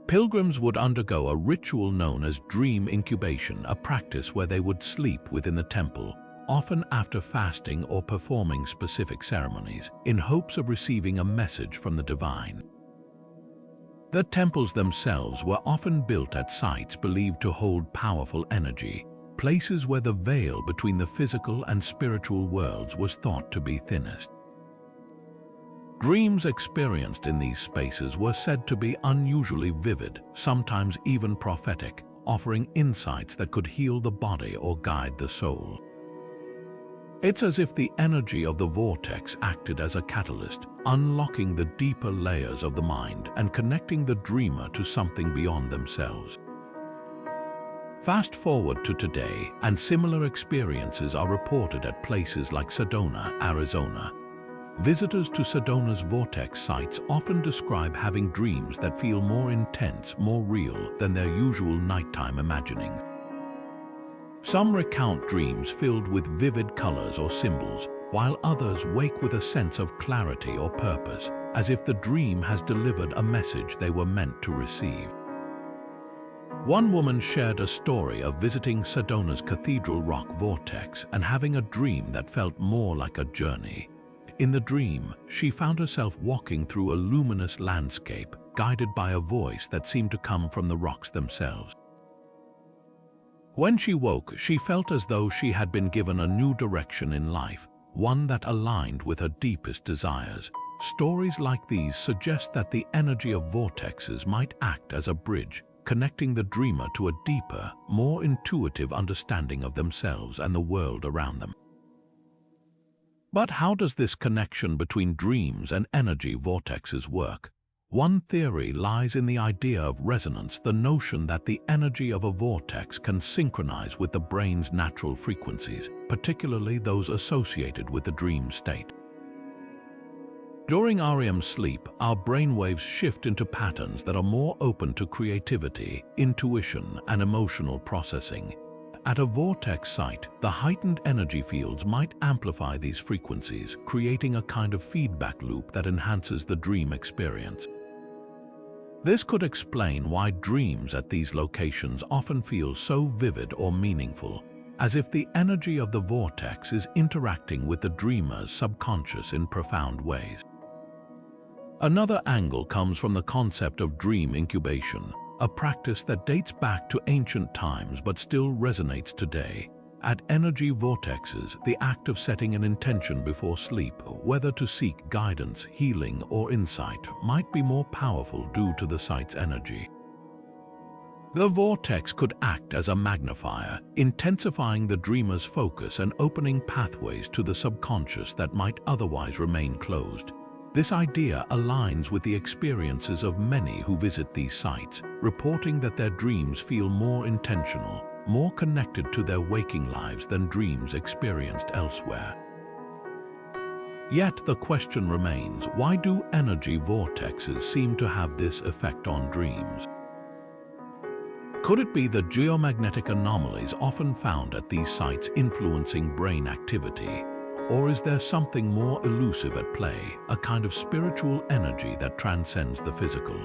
Pilgrims would undergo a ritual known as dream incubation, a practice where they would sleep within the temple, often after fasting or performing specific ceremonies, in hopes of receiving a message from the divine. The temples themselves were often built at sites believed to hold powerful energy, places where the veil between the physical and spiritual worlds was thought to be thinnest. Dreams experienced in these spaces were said to be unusually vivid, sometimes even prophetic, offering insights that could heal the body or guide the soul. It's as if the energy of the vortex acted as a catalyst, unlocking the deeper layers of the mind and connecting the dreamer to something beyond themselves. Fast forward to today, and similar experiences are reported at places like Sedona, Arizona. Visitors to Sedona's vortex sites often describe having dreams that feel more intense, more real than their usual nighttime imaginings. Some recount dreams filled with vivid colors or symbols, while others wake with a sense of clarity or purpose, as if the dream has delivered a message they were meant to receive. One woman shared a story of visiting Sedona's Cathedral Rock vortex and having a dream that felt more like a journey. In the dream, she found herself walking through a luminous landscape, guided by a voice that seemed to come from the rocks themselves. When she woke, she felt as though she had been given a new direction in life, one that aligned with her deepest desires. Stories like these suggest that the energy of vortexes might act as a bridge, connecting the dreamer to a deeper, more intuitive understanding of themselves and the world around them. But how does this connection between dreams and energy vortexes work? One theory lies in the idea of resonance, the notion that the energy of a vortex can synchronize with the brain's natural frequencies, particularly those associated with the dream state. During REM sleep, our brainwaves shift into patterns that are more open to creativity, intuition, and emotional processing. At a vortex site, the heightened energy fields might amplify these frequencies, creating a kind of feedback loop that enhances the dream experience. This could explain why dreams at these locations often feel so vivid or meaningful, as if the energy of the vortex is interacting with the dreamer's subconscious in profound ways. Another angle comes from the concept of dream incubation, a practice that dates back to ancient times but still resonates today. At energy vortexes, the act of setting an intention before sleep, whether to seek guidance, healing, or insight, might be more powerful due to the site's energy. The vortex could act as a magnifier, intensifying the dreamer's focus and opening pathways to the subconscious that might otherwise remain closed. This idea aligns with the experiences of many who visit these sites, reporting that their dreams feel more intentional, more connected to their waking lives than dreams experienced elsewhere. Yet the question remains, why do energy vortexes seem to have this effect on dreams? Could it be the geomagnetic anomalies often found at these sites influencing brain activity? Or is there something more elusive at play, a kind of spiritual energy that transcends the physical?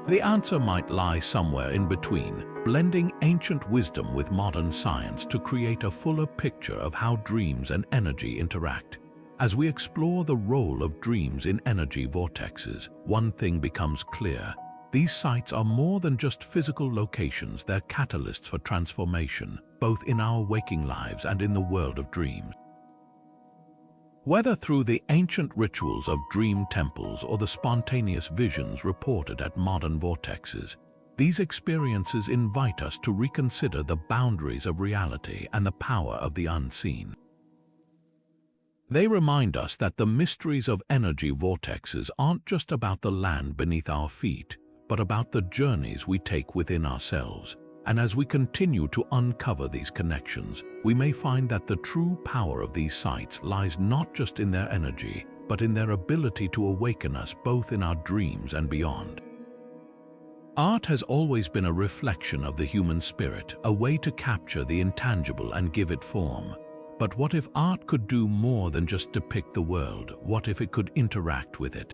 The answer might lie somewhere in between, blending ancient wisdom with modern science to create a fuller picture of how dreams and energy interact. As we explore the role of dreams in energy vortexes, one thing becomes clear. These sites are more than just physical locations, they're catalysts for transformation, both in our waking lives and in the world of dreams. Whether through the ancient rituals of dream temples or the spontaneous visions reported at modern vortexes, these experiences invite us to reconsider the boundaries of reality and the power of the unseen. They remind us that the mysteries of energy vortexes aren't just about the land beneath our feet, but about the journeys we take within ourselves. And as we continue to uncover these connections, we may find that the true power of these sites lies not just in their energy, but in their ability to awaken us both in our dreams and beyond. Art has always been a reflection of the human spirit, a way to capture the intangible and give it form. But what if art could do more than just depict the world? What if it could interact with it?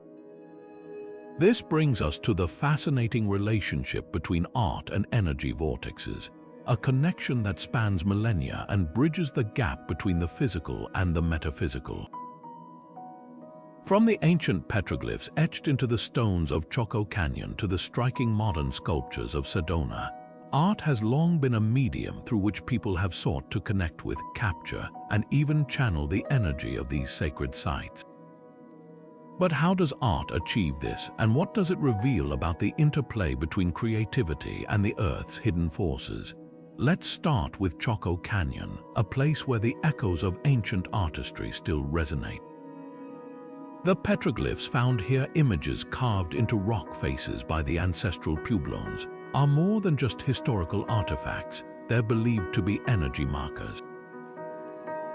This brings us to the fascinating relationship between art and energy vortexes, a connection that spans millennia and bridges the gap between the physical and the metaphysical. From the ancient petroglyphs etched into the stones of Choco Canyon to the striking modern sculptures of Sedona, art has long been a medium through which people have sought to connect with, capture, and even channel the energy of these sacred sites. But how does art achieve this, and what does it reveal about the interplay between creativity and the Earth's hidden forces? Let's start with Choco Canyon, a place where the echoes of ancient artistry still resonate. The petroglyphs found here, images carved into rock faces by the ancestral Pueblones, are more than just historical artifacts. They're believed to be energy markers.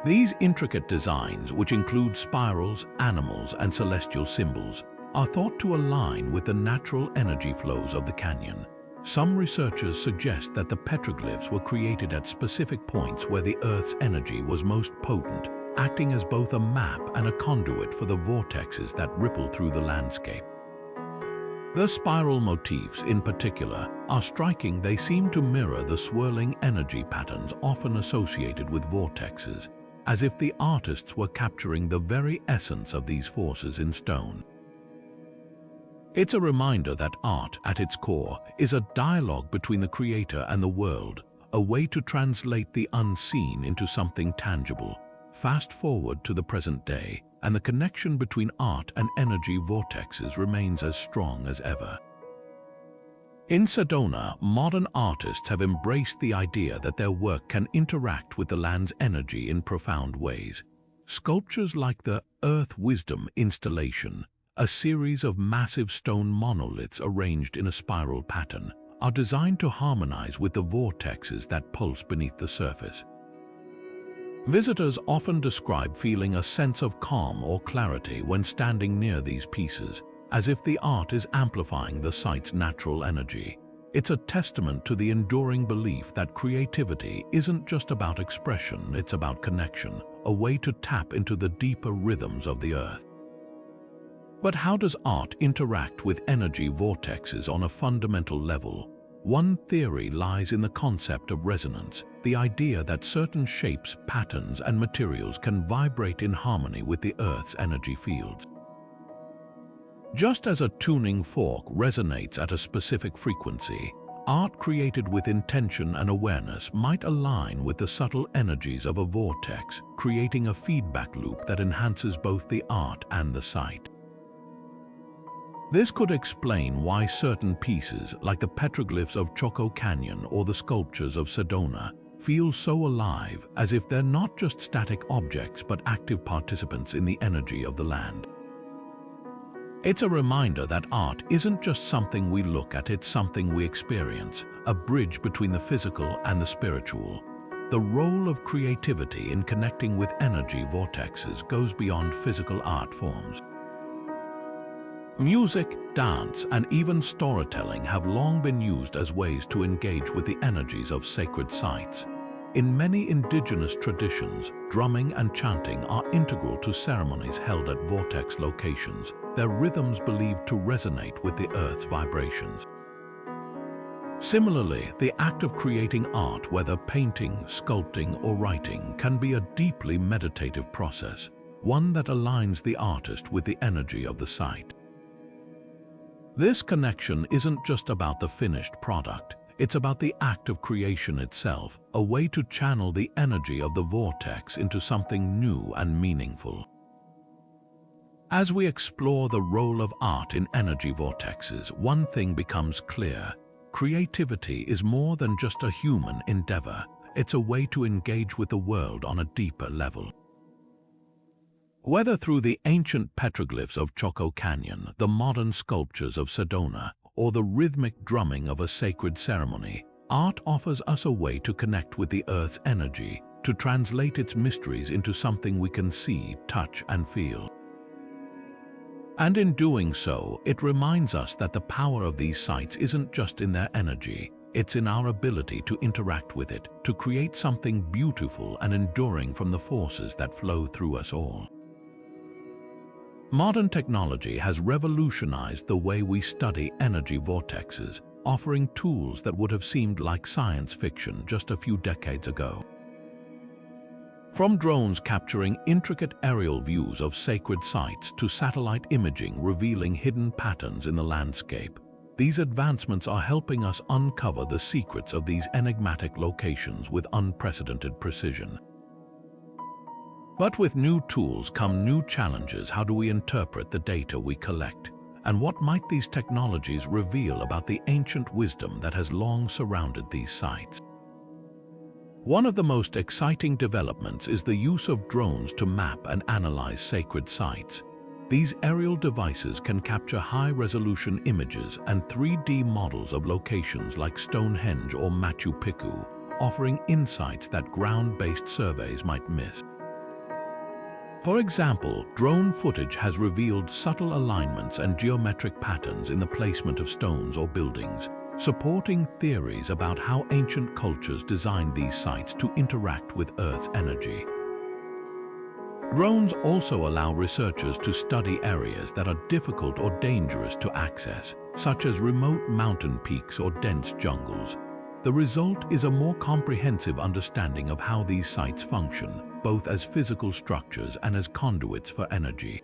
These intricate designs, which include spirals, animals, and celestial symbols, are thought to align with the natural energy flows of the canyon. Some researchers suggest that the petroglyphs were created at specific points where the Earth's energy was most potent, acting as both a map and a conduit for the vortexes that ripple through the landscape. The spiral motifs, in particular, are striking. They seem to mirror the swirling energy patterns often associated with vortexes, as if the artists were capturing the very essence of these forces in stone. It's a reminder that art, at its core, is a dialogue between the creator and the world, a way to translate the unseen into something tangible. Fast forward to the present day, and the connection between art and energy vortexes remains as strong as ever. In Sedona, modern artists have embraced the idea that their work can interact with the land's energy in profound ways. Sculptures like the Earth Wisdom installation, a series of massive stone monoliths arranged in a spiral pattern, are designed to harmonize with the vortexes that pulse beneath the surface. Visitors often describe feeling a sense of calm or clarity when standing near these pieces, as if the art is amplifying the site's natural energy. It's a testament to the enduring belief that creativity isn't just about expression, it's about connection, a way to tap into the deeper rhythms of the Earth. But how does art interact with energy vortexes on a fundamental level? One theory lies in the concept of resonance, the idea that certain shapes, patterns, and materials can vibrate in harmony with the Earth's energy fields. Just as a tuning fork resonates at a specific frequency, art created with intention and awareness might align with the subtle energies of a vortex, creating a feedback loop that enhances both the art and the site. This could explain why certain pieces, like the petroglyphs of Choco Canyon or the sculptures of Sedona, feel so alive, as if they're not just static objects but active participants in the energy of the land. It's a reminder that art isn't just something we look at, it's something we experience, a bridge between the physical and the spiritual. The role of creativity in connecting with energy vortexes goes beyond physical art forms. Music, dance, and even storytelling have long been used as ways to engage with the energies of sacred sites. In many indigenous traditions, drumming and chanting are integral to ceremonies held at vortex locations, their rhythms believed to resonate with the Earth's vibrations. Similarly, the act of creating art, whether painting, sculpting, or writing, can be a deeply meditative process, one that aligns the artist with the energy of the site. This connection isn't just about the finished product, it's about the act of creation itself, a way to channel the energy of the vortex into something new and meaningful. As we explore the role of art in energy vortexes, one thing becomes clear. Creativity is more than just a human endeavor. It's a way to engage with the world on a deeper level. Whether through the ancient petroglyphs of Choco Canyon, the modern sculptures of Sedona, or the rhythmic drumming of a sacred ceremony, art offers us a way to connect with the Earth's energy, to translate its mysteries into something we can see, touch, and feel. And in doing so, it reminds us that the power of these sites isn't just in their energy, it's in our ability to interact with it, to create something beautiful and enduring from the forces that flow through us all. Modern technology has revolutionized the way we study energy vortexes, offering tools that would have seemed like science fiction just a few decades ago. From drones capturing intricate aerial views of sacred sites to satellite imaging revealing hidden patterns in the landscape, these advancements are helping us uncover the secrets of these enigmatic locations with unprecedented precision. But with new tools come new challenges. How do we interpret the data we collect? And what might these technologies reveal about the ancient wisdom that has long surrounded these sites? One of the most exciting developments is the use of drones to map and analyze sacred sites. These aerial devices can capture high-resolution images and 3D models of locations like Stonehenge or Machu Picchu, offering insights that ground-based surveys might miss. For example, drone footage has revealed subtle alignments and geometric patterns in the placement of stones or buildings, supporting theories about how ancient cultures designed these sites to interact with Earth's energy. Drones also allow researchers to study areas that are difficult or dangerous to access, such as remote mountain peaks or dense jungles. The result is a more comprehensive understanding of how these sites function, both as physical structures and as conduits for energy.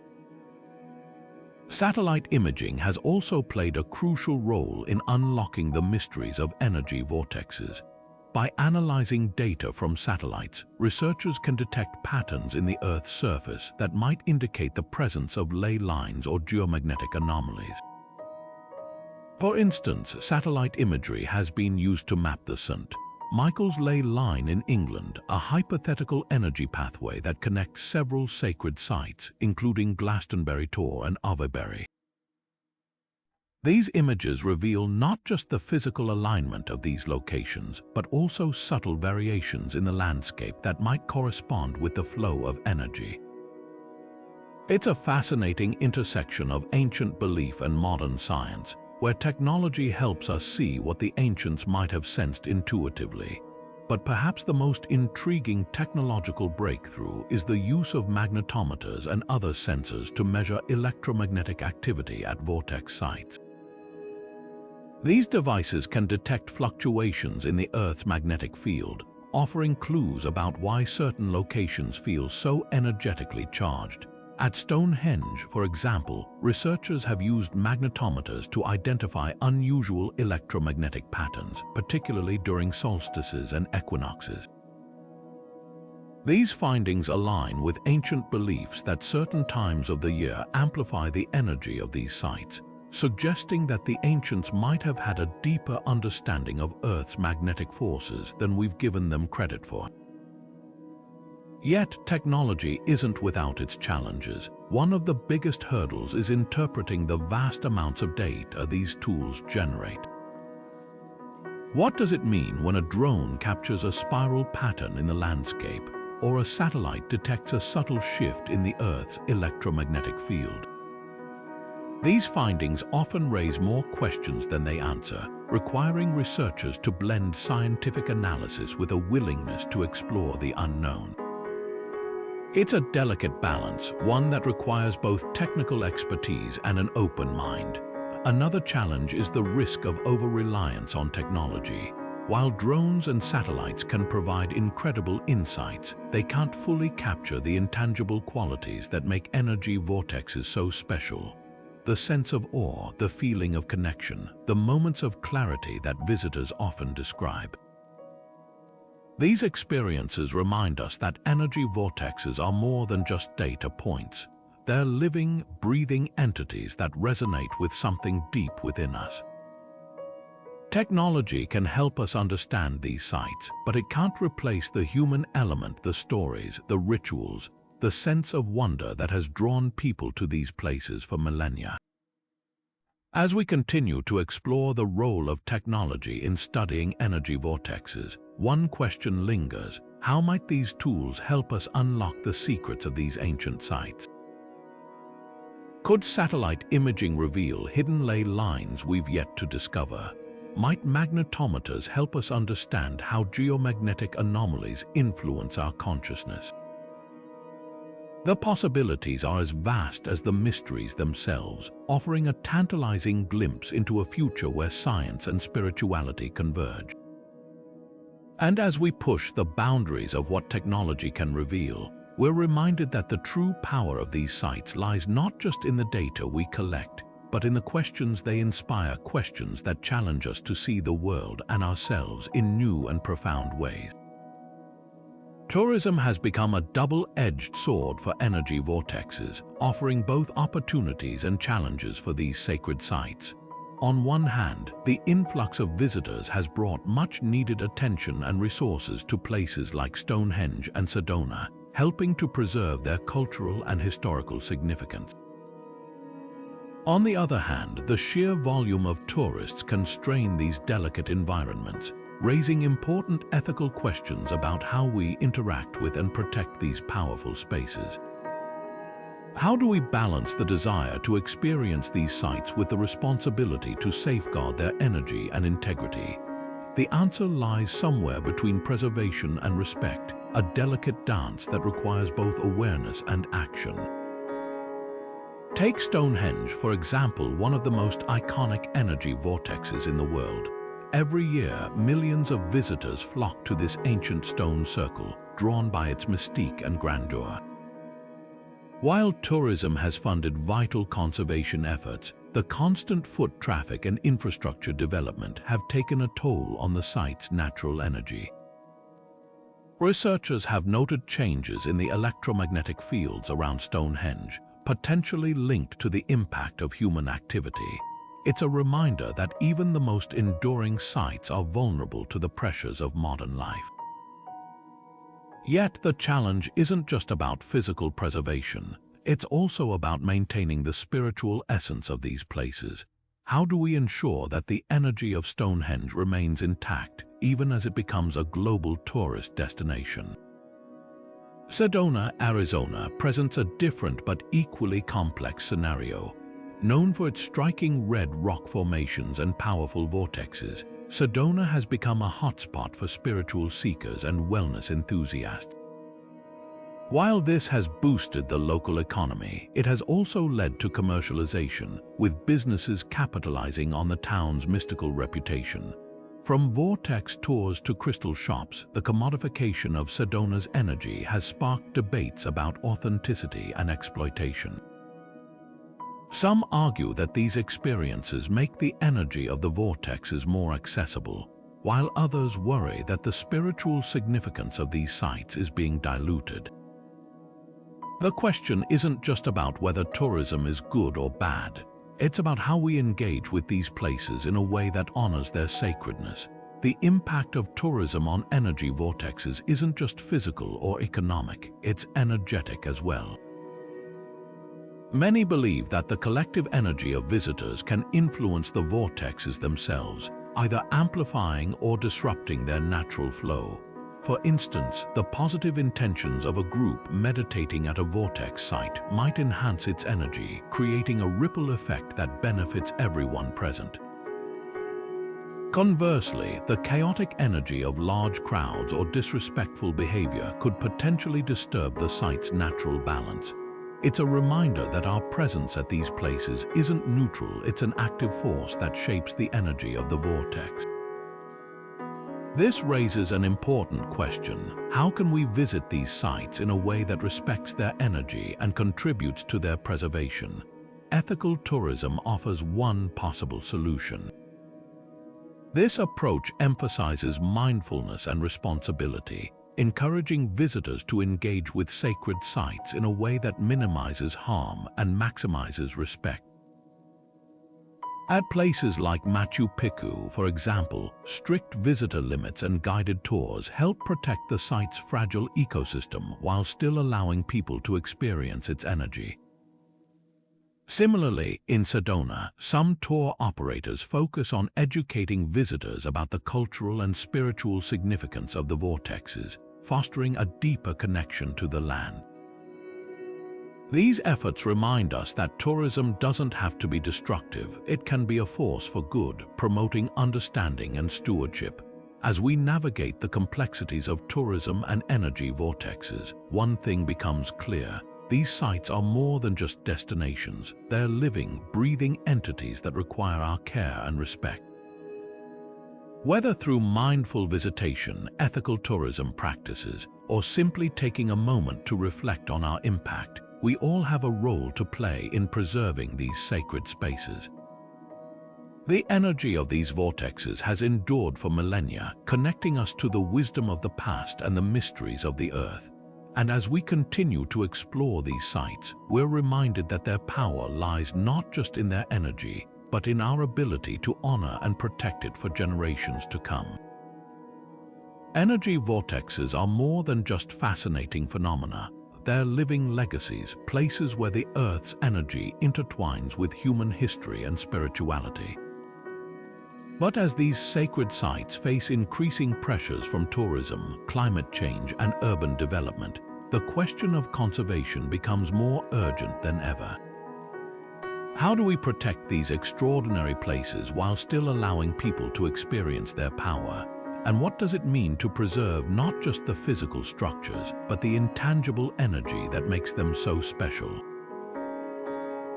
Satellite imaging has also played a crucial role in unlocking the mysteries of energy vortexes. By analyzing data from satellites, researchers can detect patterns in the Earth's surface that might indicate the presence of ley lines or geomagnetic anomalies. For instance, satellite imagery has been used to map the St. Michael's ley line in England, a hypothetical energy pathway that connects several sacred sites, including Glastonbury Tor and Avebury. These images reveal not just the physical alignment of these locations, but also subtle variations in the landscape that might correspond with the flow of energy. It's a fascinating intersection of ancient belief and modern science, where technology helps us see what the ancients might have sensed intuitively. But perhaps the most intriguing technological breakthrough is the use of magnetometers and other sensors to measure electromagnetic activity at vortex sites. These devices can detect fluctuations in the Earth's magnetic field, offering clues about why certain locations feel so energetically charged. At Stonehenge, for example, researchers have used magnetometers to identify unusual electromagnetic patterns, particularly during solstices and equinoxes. These findings align with ancient beliefs that certain times of the year amplify the energy of these sites, suggesting that the ancients might have had a deeper understanding of Earth's magnetic forces than we've given them credit for. Yet, technology isn't without its challenges. One of the biggest hurdles is interpreting the vast amounts of data these tools generate. What does it mean when a drone captures a spiral pattern in the landscape, or a satellite detects a subtle shift in the Earth's electromagnetic field? These findings often raise more questions than they answer, requiring researchers to blend scientific analysis with a willingness to explore the unknown. It's a delicate balance, one that requires both technical expertise and an open mind. Another challenge is the risk of over-reliance on technology. While drones and satellites can provide incredible insights, they can't fully capture the intangible qualities that make energy vortexes so special. The sense of awe, the feeling of connection, the moments of clarity that visitors often describe. These experiences remind us that energy vortexes are more than just data points. They're living, breathing entities that resonate with something deep within us. Technology can help us understand these sites, but it can't replace the human element, the stories, the rituals, the sense of wonder that has drawn people to these places for millennia. As we continue to explore the role of technology in studying energy vortexes, one question lingers: how might these tools help us unlock the secrets of these ancient sites? Could satellite imaging reveal hidden ley lines we've yet to discover? Might magnetometers help us understand how geomagnetic anomalies influence our consciousness? The possibilities are as vast as the mysteries themselves, offering a tantalizing glimpse into a future where science and spirituality converge. And as we push the boundaries of what technology can reveal, we're reminded that the true power of these sites lies not just in the data we collect, but in the questions they inspire, questions that challenge us to see the world and ourselves in new and profound ways. Tourism has become a double-edged sword for energy vortexes, offering both opportunities and challenges for these sacred sites. On one hand, the influx of visitors has brought much-needed attention and resources to places like Stonehenge and Sedona, helping to preserve their cultural and historical significance. On the other hand, the sheer volume of tourists can strain these delicate environments, raising important ethical questions about how we interact with and protect these powerful spaces. How do we balance the desire to experience these sites with the responsibility to safeguard their energy and integrity? The answer lies somewhere between preservation and respect, a delicate dance that requires both awareness and action. Take Stonehenge, for example, one of the most iconic energy vortexes in the world. Every year, millions of visitors flock to this ancient stone circle, drawn by its mystique and grandeur. While tourism has funded vital conservation efforts, the constant foot traffic and infrastructure development have taken a toll on the site's natural energy. Researchers have noted changes in the electromagnetic fields around Stonehenge, potentially linked to the impact of human activity. It's a reminder that even the most enduring sites are vulnerable to the pressures of modern life. Yet the challenge isn't just about physical preservation. It's also about maintaining the spiritual essence of these places. How do we ensure that the energy of Stonehenge remains intact, even as it becomes a global tourist destination? Sedona, Arizona presents a different but equally complex scenario. Known for its striking red rock formations and powerful vortexes, Sedona has become a hotspot for spiritual seekers and wellness enthusiasts. While this has boosted the local economy, it has also led to commercialization, with businesses capitalizing on the town's mystical reputation. From vortex tours to crystal shops, the commodification of Sedona's energy has sparked debates about authenticity and exploitation. Some argue that these experiences make the energy of the vortexes more accessible, while others worry that the spiritual significance of these sites is being diluted. The question isn't just about whether tourism is good or bad. It's about how we engage with these places in a way that honors their sacredness. The impact of tourism on energy vortexes isn't just physical or economic, it's energetic as well. Many believe that the collective energy of visitors can influence the vortexes themselves, either amplifying or disrupting their natural flow. For instance, the positive intentions of a group meditating at a vortex site might enhance its energy, creating a ripple effect that benefits everyone present. Conversely, the chaotic energy of large crowds or disrespectful behavior could potentially disturb the site's natural balance. It's a reminder that our presence at these places isn't neutral, it's an active force that shapes the energy of the vortex. This raises an important question. How can we visit these sites in a way that respects their energy and contributes to their preservation? Ethical tourism offers one possible solution. This approach emphasizes mindfulness and responsibility, encouraging visitors to engage with sacred sites in a way that minimizes harm and maximizes respect. At places like Machu Picchu, for example, strict visitor limits and guided tours help protect the site's fragile ecosystem while still allowing people to experience its energy. Similarly, in Sedona, some tour operators focus on educating visitors about the cultural and spiritual significance of the vortexes, fostering a deeper connection to the land. These efforts remind us that tourism doesn't have to be destructive. It can be a force for good, promoting understanding and stewardship. As we navigate the complexities of tourism and energy vortexes, one thing becomes clear. These sites are more than just destinations. They're living, breathing entities that require our care and respect. Whether through mindful visitation, ethical tourism practices, or simply taking a moment to reflect on our impact, we all have a role to play in preserving these sacred spaces. The energy of these vortexes has endured for millennia, connecting us to the wisdom of the past and the mysteries of the earth. And as we continue to explore these sites, we're reminded that their power lies not just in their energy, but in our ability to honor and protect it for generations to come. Energy vortexes are more than just fascinating phenomena. They're living legacies, places where the Earth's energy intertwines with human history and spirituality. But as these sacred sites face increasing pressures from tourism, climate change, and urban development, the question of conservation becomes more urgent than ever. How do we protect these extraordinary places while still allowing people to experience their power? And what does it mean to preserve not just the physical structures, but the intangible energy that makes them so special?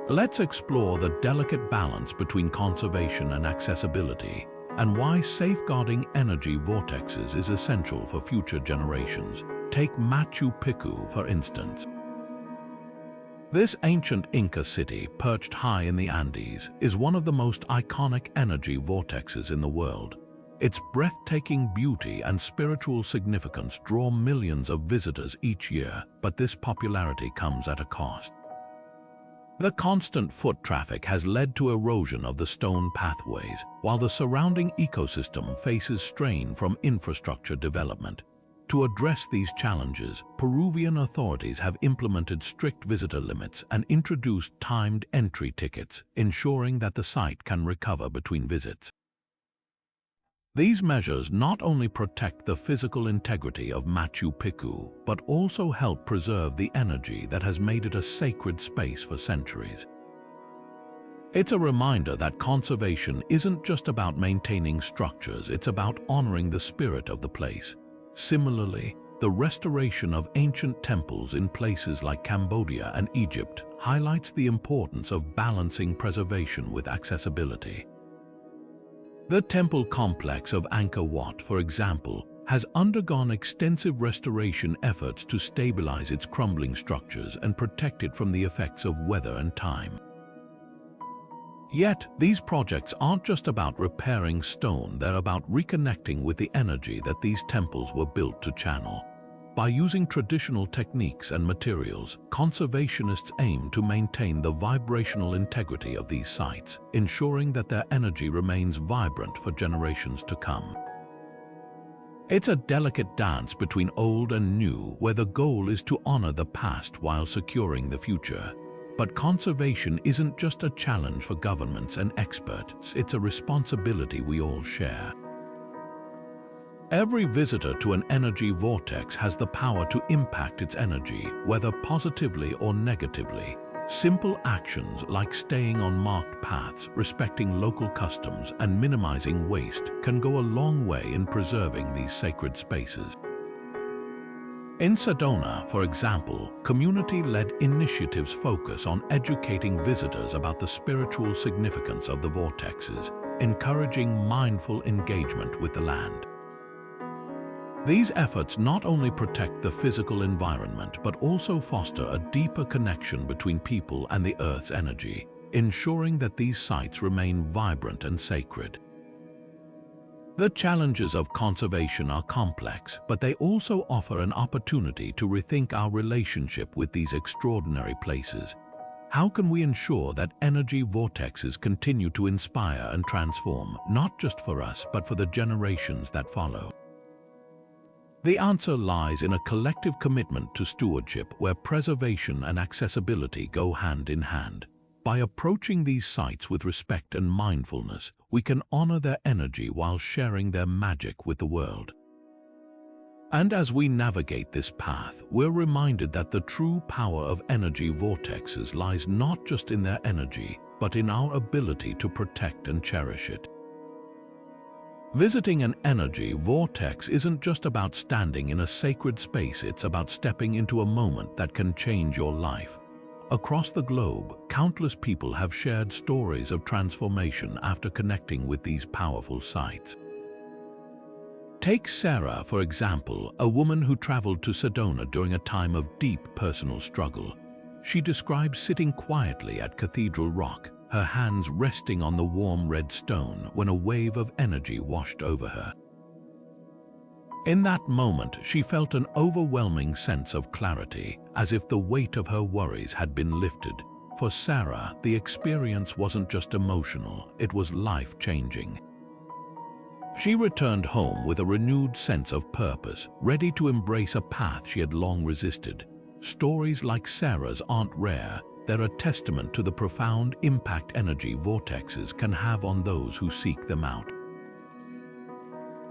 Let's explore the delicate balance between conservation and accessibility, and why safeguarding energy vortexes is essential for future generations. Take Machu Picchu, for instance. This ancient Inca city, perched high in the Andes, is one of the most iconic energy vortexes in the world. Its breathtaking beauty and spiritual significance draw millions of visitors each year, but this popularity comes at a cost. The constant foot traffic has led to erosion of the stone pathways, while the surrounding ecosystem faces strain from infrastructure development. To address these challenges, Peruvian authorities have implemented strict visitor limits and introduced timed entry tickets, ensuring that the site can recover between visits. These measures not only protect the physical integrity of Machu Picchu, but also help preserve the energy that has made it a sacred space for centuries. It's a reminder that conservation isn't just about maintaining structures, it's about honoring the spirit of the place. Similarly, the restoration of ancient temples in places like Cambodia and Egypt highlights the importance of balancing preservation with accessibility. The temple complex of Angkor Wat, for example, has undergone extensive restoration efforts to stabilize its crumbling structures and protect it from the effects of weather and time. Yet, these projects aren't just about repairing stone, they're about reconnecting with the energy that these temples were built to channel. By using traditional techniques and materials, conservationists aim to maintain the vibrational integrity of these sites, ensuring that their energy remains vibrant for generations to come. It's a delicate dance between old and new, where the goal is to honor the past while securing the future. But conservation isn't just a challenge for governments and experts, it's a responsibility we all share. Every visitor to an energy vortex has the power to impact its energy, whether positively or negatively. Simple actions like staying on marked paths, respecting local customs, and minimizing waste can go a long way in preserving these sacred spaces. In Sedona, for example, community-led initiatives focus on educating visitors about the spiritual significance of the vortexes, encouraging mindful engagement with the land. These efforts not only protect the physical environment but also foster a deeper connection between people and the Earth's energy, ensuring that these sites remain vibrant and sacred. The challenges of conservation are complex, but they also offer an opportunity to rethink our relationship with these extraordinary places. How can we ensure that energy vortexes continue to inspire and transform, not just for us, but for the generations that follow? The answer lies in a collective commitment to stewardship where preservation and accessibility go hand in hand. By approaching these sites with respect and mindfulness, we can honor their energy while sharing their magic with the world. And as we navigate this path, we're reminded that the true power of energy vortexes lies not just in their energy, but in our ability to protect and cherish it. Visiting an energy vortex isn't just about standing in a sacred space, it's about stepping into a moment that can change your life. Across the globe, countless people have shared stories of transformation after connecting with these powerful sites. Take Sarah, for example, a woman who traveled to Sedona during a time of deep personal struggle. She describes sitting quietly at Cathedral Rock, her hands resting on the warm red stone when a wave of energy washed over her. In that moment, she felt an overwhelming sense of clarity, as if the weight of her worries had been lifted. For Sarah, the experience wasn't just emotional, it was life-changing. She returned home with a renewed sense of purpose, ready to embrace a path she had long resisted. Stories like Sarah's aren't rare. They're a testament to the profound impact energy vortexes can have on those who seek them out.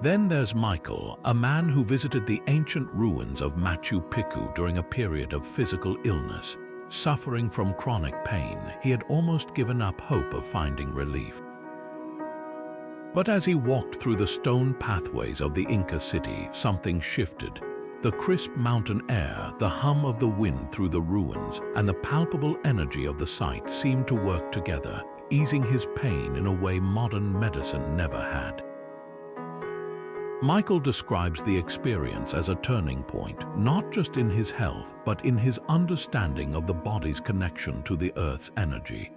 Then there's Michael, a man who visited the ancient ruins of Machu Picchu during a period of physical illness. Suffering from chronic pain, he had almost given up hope of finding relief. But as he walked through the stone pathways of the Inca city, something shifted. The crisp mountain air, the hum of the wind through the ruins, and the palpable energy of the site seemed to work together, easing his pain in a way modern medicine never had. Michael describes the experience as a turning point, not just in his health, but in his understanding of the body's connection to the Earth's energy.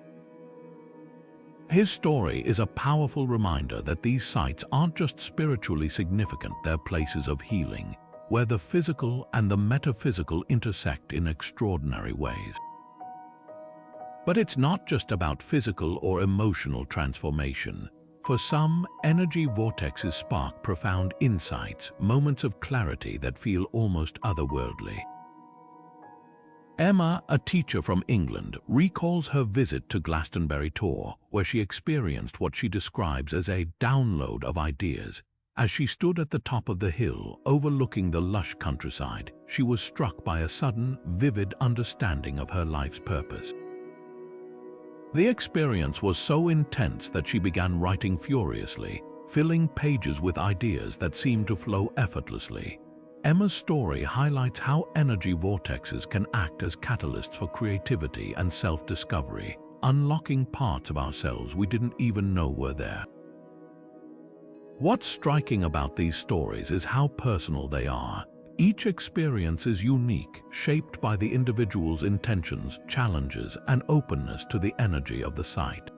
His story is a powerful reminder that these sites aren't just spiritually significant, they're places of healing, where the physical and the metaphysical intersect in extraordinary ways. But it's not just about physical or emotional transformation. For some, energy vortexes spark profound insights, moments of clarity that feel almost otherworldly. Emma, a teacher from England, recalls her visit to Glastonbury Tor, where she experienced what she describes as a download of ideas. As she stood at the top of the hill, overlooking the lush countryside, she was struck by a sudden, vivid understanding of her life's purpose. The experience was so intense that she began writing furiously, filling pages with ideas that seemed to flow effortlessly. Emma's story highlights how energy vortexes can act as catalysts for creativity and self-discovery, unlocking parts of ourselves we didn't even know were there. What's striking about these stories is how personal they are. Each experience is unique, shaped by the individual's intentions, challenges, and openness to the energy of the site.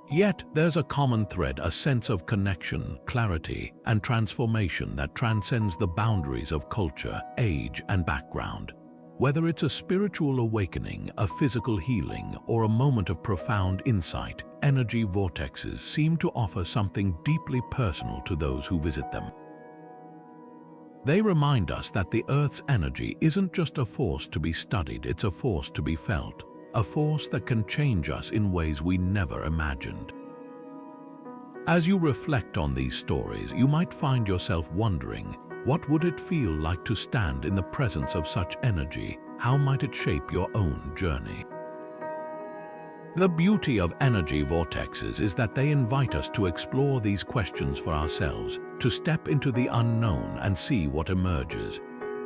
Yet, there's a common thread, a sense of connection, clarity, and transformation that transcends the boundaries of culture, age, and background. Whether it's a spiritual awakening, a physical healing, or a moment of profound insight, energy vortexes seem to offer something deeply personal to those who visit them. They remind us that the Earth's energy isn't just a force to be studied, it's a force to be felt, a force that can change us in ways we never imagined. As you reflect on these stories, you might find yourself wondering, what would it feel like to stand in the presence of such energy? How might it shape your own journey? The beauty of energy vortexes is that they invite us to explore these questions for ourselves, to step into the unknown and see what emerges.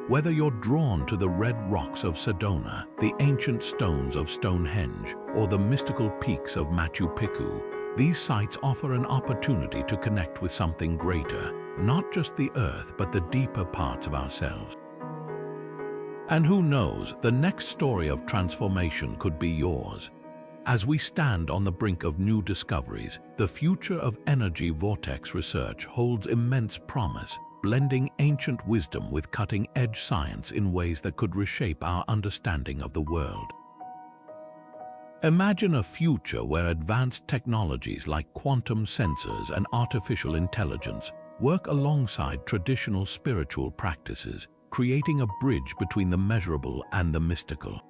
Whether you're drawn to the red rocks of Sedona, the ancient stones of Stonehenge, or the mystical peaks of Machu Picchu, these sites offer an opportunity to connect with something greater, not just the earth, but the deeper parts of ourselves. And who knows, the next story of transformation could be yours. As we stand on the brink of new discoveries, the future of energy vortex research holds immense promise, blending ancient wisdom with cutting-edge science in ways that could reshape our understanding of the world. Imagine a future where advanced technologies like quantum sensors and artificial intelligence work alongside traditional spiritual practices, creating a bridge between the measurable and the mystical.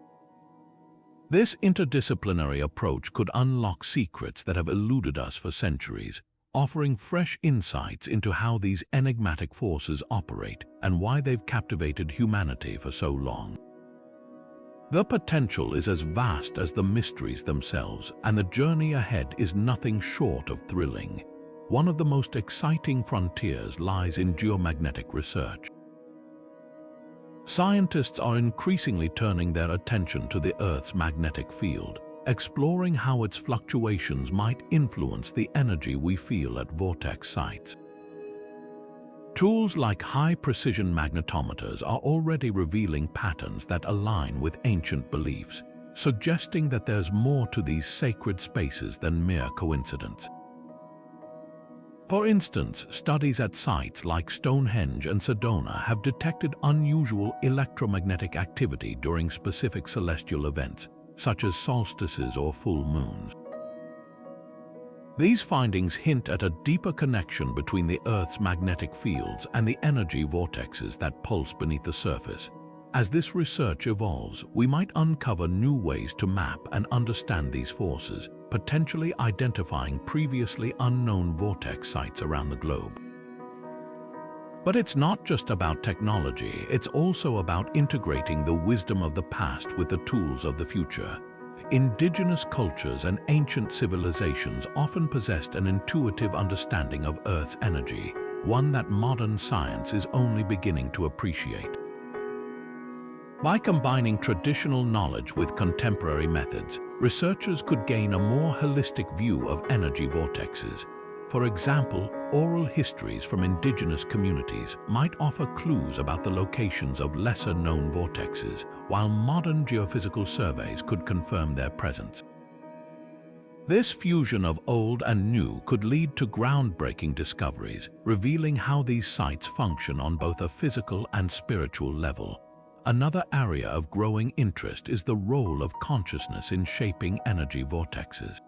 This interdisciplinary approach could unlock secrets that have eluded us for centuries, offering fresh insights into how these enigmatic forces operate and why they've captivated humanity for so long. The potential is as vast as the mysteries themselves, and the journey ahead is nothing short of thrilling. One of the most exciting frontiers lies in geomagnetic research. Scientists are increasingly turning their attention to the Earth's magnetic field, exploring how its fluctuations might influence the energy we feel at vortex sites. Tools like high-precision magnetometers are already revealing patterns that align with ancient beliefs, suggesting that there's more to these sacred spaces than mere coincidence. For instance, studies at sites like Stonehenge and Sedona have detected unusual electromagnetic activity during specific celestial events, such as solstices or full moons. These findings hint at a deeper connection between the Earth's magnetic fields and the energy vortexes that pulse beneath the surface. As this research evolves, we might uncover new ways to map and understand these forces, potentially identifying previously unknown vortex sites around the globe. But it's not just about technology, it's also about integrating the wisdom of the past with the tools of the future. Indigenous cultures and ancient civilizations often possessed an intuitive understanding of Earth's energy, one that modern science is only beginning to appreciate. By combining traditional knowledge with contemporary methods, researchers could gain a more holistic view of energy vortexes. For example, oral histories from indigenous communities might offer clues about the locations of lesser-known vortexes, while modern geophysical surveys could confirm their presence. This fusion of old and new could lead to groundbreaking discoveries, revealing how these sites function on both a physical and spiritual level. Another area of growing interest is the role of consciousness in shaping energy vortexes.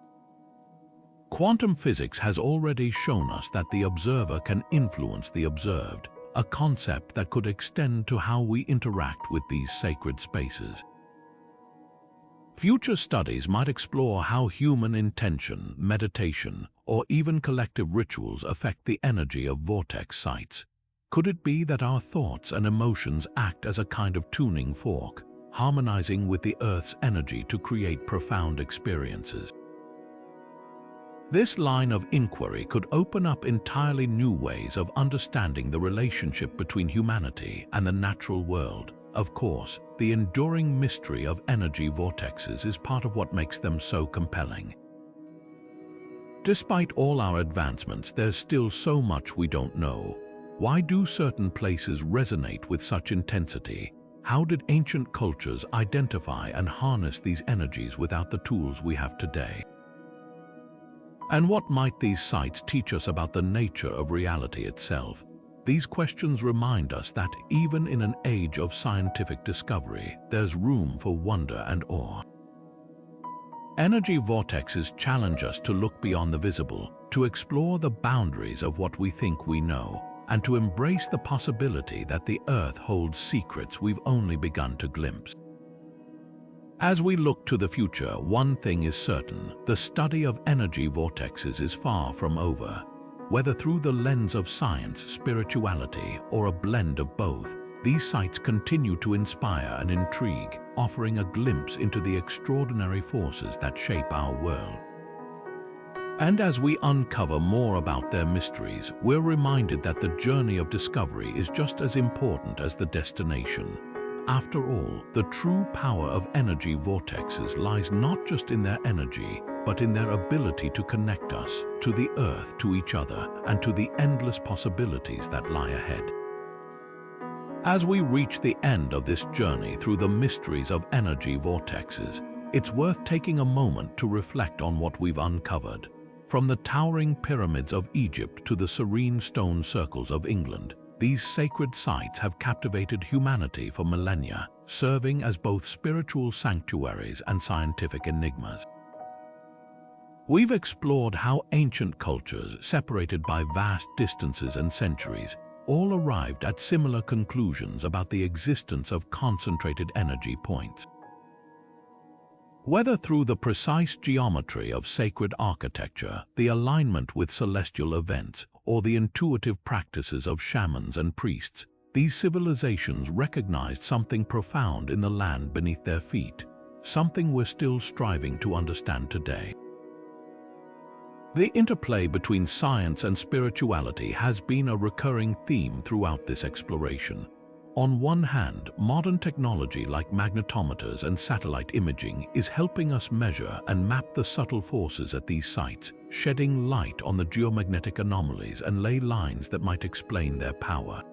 Quantum physics has already shown us that the observer can influence the observed, a concept that could extend to how we interact with these sacred spaces. Future studies might explore how human intention, meditation, or even collective rituals affect the energy of vortex sites. Could it be that our thoughts and emotions act as a kind of tuning fork, harmonizing with the Earth's energy to create profound experiences? This line of inquiry could open up entirely new ways of understanding the relationship between humanity and the natural world. Of course, the enduring mystery of energy vortexes is part of what makes them so compelling. Despite all our advancements, there's still so much we don't know. Why do certain places resonate with such intensity? How did ancient cultures identify and harness these energies without the tools we have today? And what might these sites teach us about the nature of reality itself? These questions remind us that even in an age of scientific discovery, there's room for wonder and awe. Energy vortexes challenge us to look beyond the visible, to explore the boundaries of what we think we know, and to embrace the possibility that the Earth holds secrets we've only begun to glimpse. As we look to the future, one thing is certain: the study of energy vortexes is far from over. Whether through the lens of science, spirituality, or a blend of both, these sites continue to inspire and intrigue, offering a glimpse into the extraordinary forces that shape our world. And as we uncover more about their mysteries, we're reminded that the journey of discovery is just as important as the destination. After all, the true power of energy vortexes lies not just in their energy, but in their ability to connect us, to the earth, to each other, and to the endless possibilities that lie ahead. As we reach the end of this journey through the mysteries of energy vortexes, it's worth taking a moment to reflect on what we've uncovered. From the towering pyramids of Egypt to the serene stone circles of England, these sacred sites have captivated humanity for millennia, serving as both spiritual sanctuaries and scientific enigmas. We've explored how ancient cultures, separated by vast distances and centuries, all arrived at similar conclusions about the existence of concentrated energy points. Whether through the precise geometry of sacred architecture, the alignment with celestial events, or the intuitive practices of shamans and priests, these civilizations recognized something profound in the land beneath their feet, something we're still striving to understand today. The interplay between science and spirituality has been a recurring theme throughout this exploration. On one hand, modern technology like magnetometers and satellite imaging is helping us measure and map the subtle forces at these sites, shedding light on the geomagnetic anomalies and ley lines that might explain their power.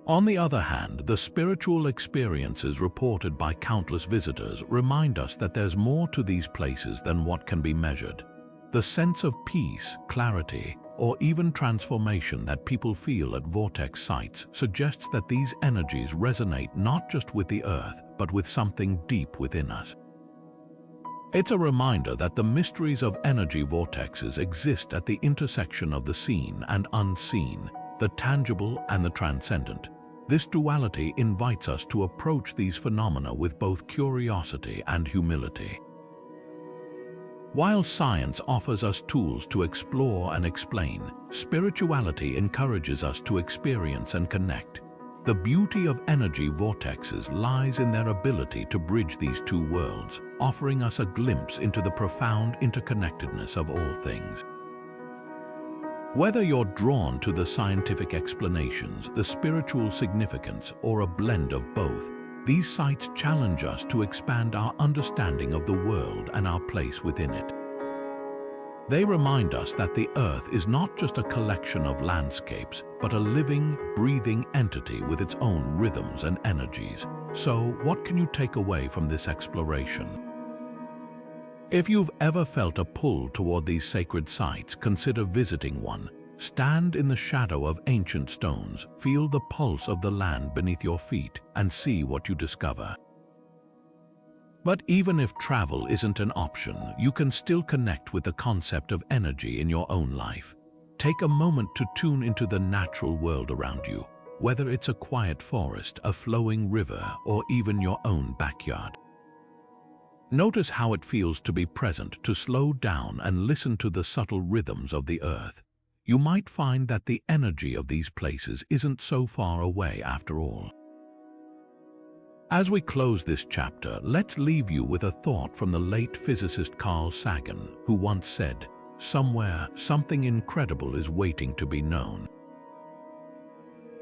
On the other hand, the spiritual experiences reported by countless visitors remind us that there's more to these places than what can be measured. The sense of peace, clarity, or even transformation that people feel at vortex sites suggests that these energies resonate not just with the earth, but with something deep within us. It's a reminder that the mysteries of energy vortexes exist at the intersection of the seen and unseen, the tangible and the transcendent. This duality invites us to approach these phenomena with both curiosity and humility. While science offers us tools to explore and explain, spirituality encourages us to experience and connect. The beauty of energy vortexes lies in their ability to bridge these two worlds, offering us a glimpse into the profound interconnectedness of all things. Whether you're drawn to the scientific explanations, the spiritual significance, or a blend of both, these sites challenge us to expand our understanding of the world and our place within it. They remind us that the Earth is not just a collection of landscapes, but a living, breathing entity with its own rhythms and energies. So, what can you take away from this exploration? If you've ever felt a pull toward these sacred sites, consider visiting one. Stand in the shadow of ancient stones, feel the pulse of the land beneath your feet, and see what you discover. But even if travel isn't an option, you can still connect with the concept of energy in your own life. Take a moment to tune into the natural world around you, whether it's a quiet forest, a flowing river, or even your own backyard. Notice how it feels to be present, to slow down and listen to the subtle rhythms of the earth. You might find that the energy of these places isn't so far away after all. As we close this chapter, let's leave you with a thought from the late physicist Carl Sagan, who once said, "Somewhere, something incredible is waiting to be known."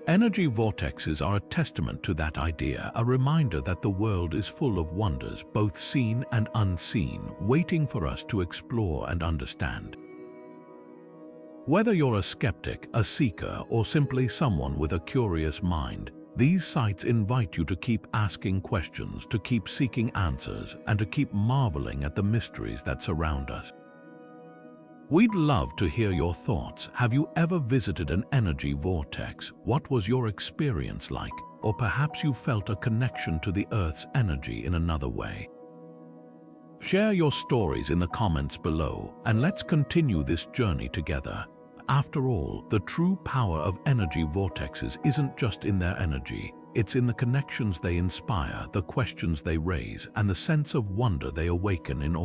Energy vortexes are a testament to that idea, a reminder that the world is full of wonders, both seen and unseen, waiting for us to explore and understand. Whether you're a skeptic, a seeker, or simply someone with a curious mind, these sites invite you to keep asking questions, to keep seeking answers, and to keep marveling at the mysteries that surround us. We'd love to hear your thoughts. Have you ever visited an energy vortex? What was your experience like? Or perhaps you felt a connection to the Earth's energy in another way. Share your stories in the comments below, and let's continue this journey together. After all, the true power of energy vortexes isn't just in their energy, it's in the connections they inspire, the questions they raise, and the sense of wonder they awaken in all.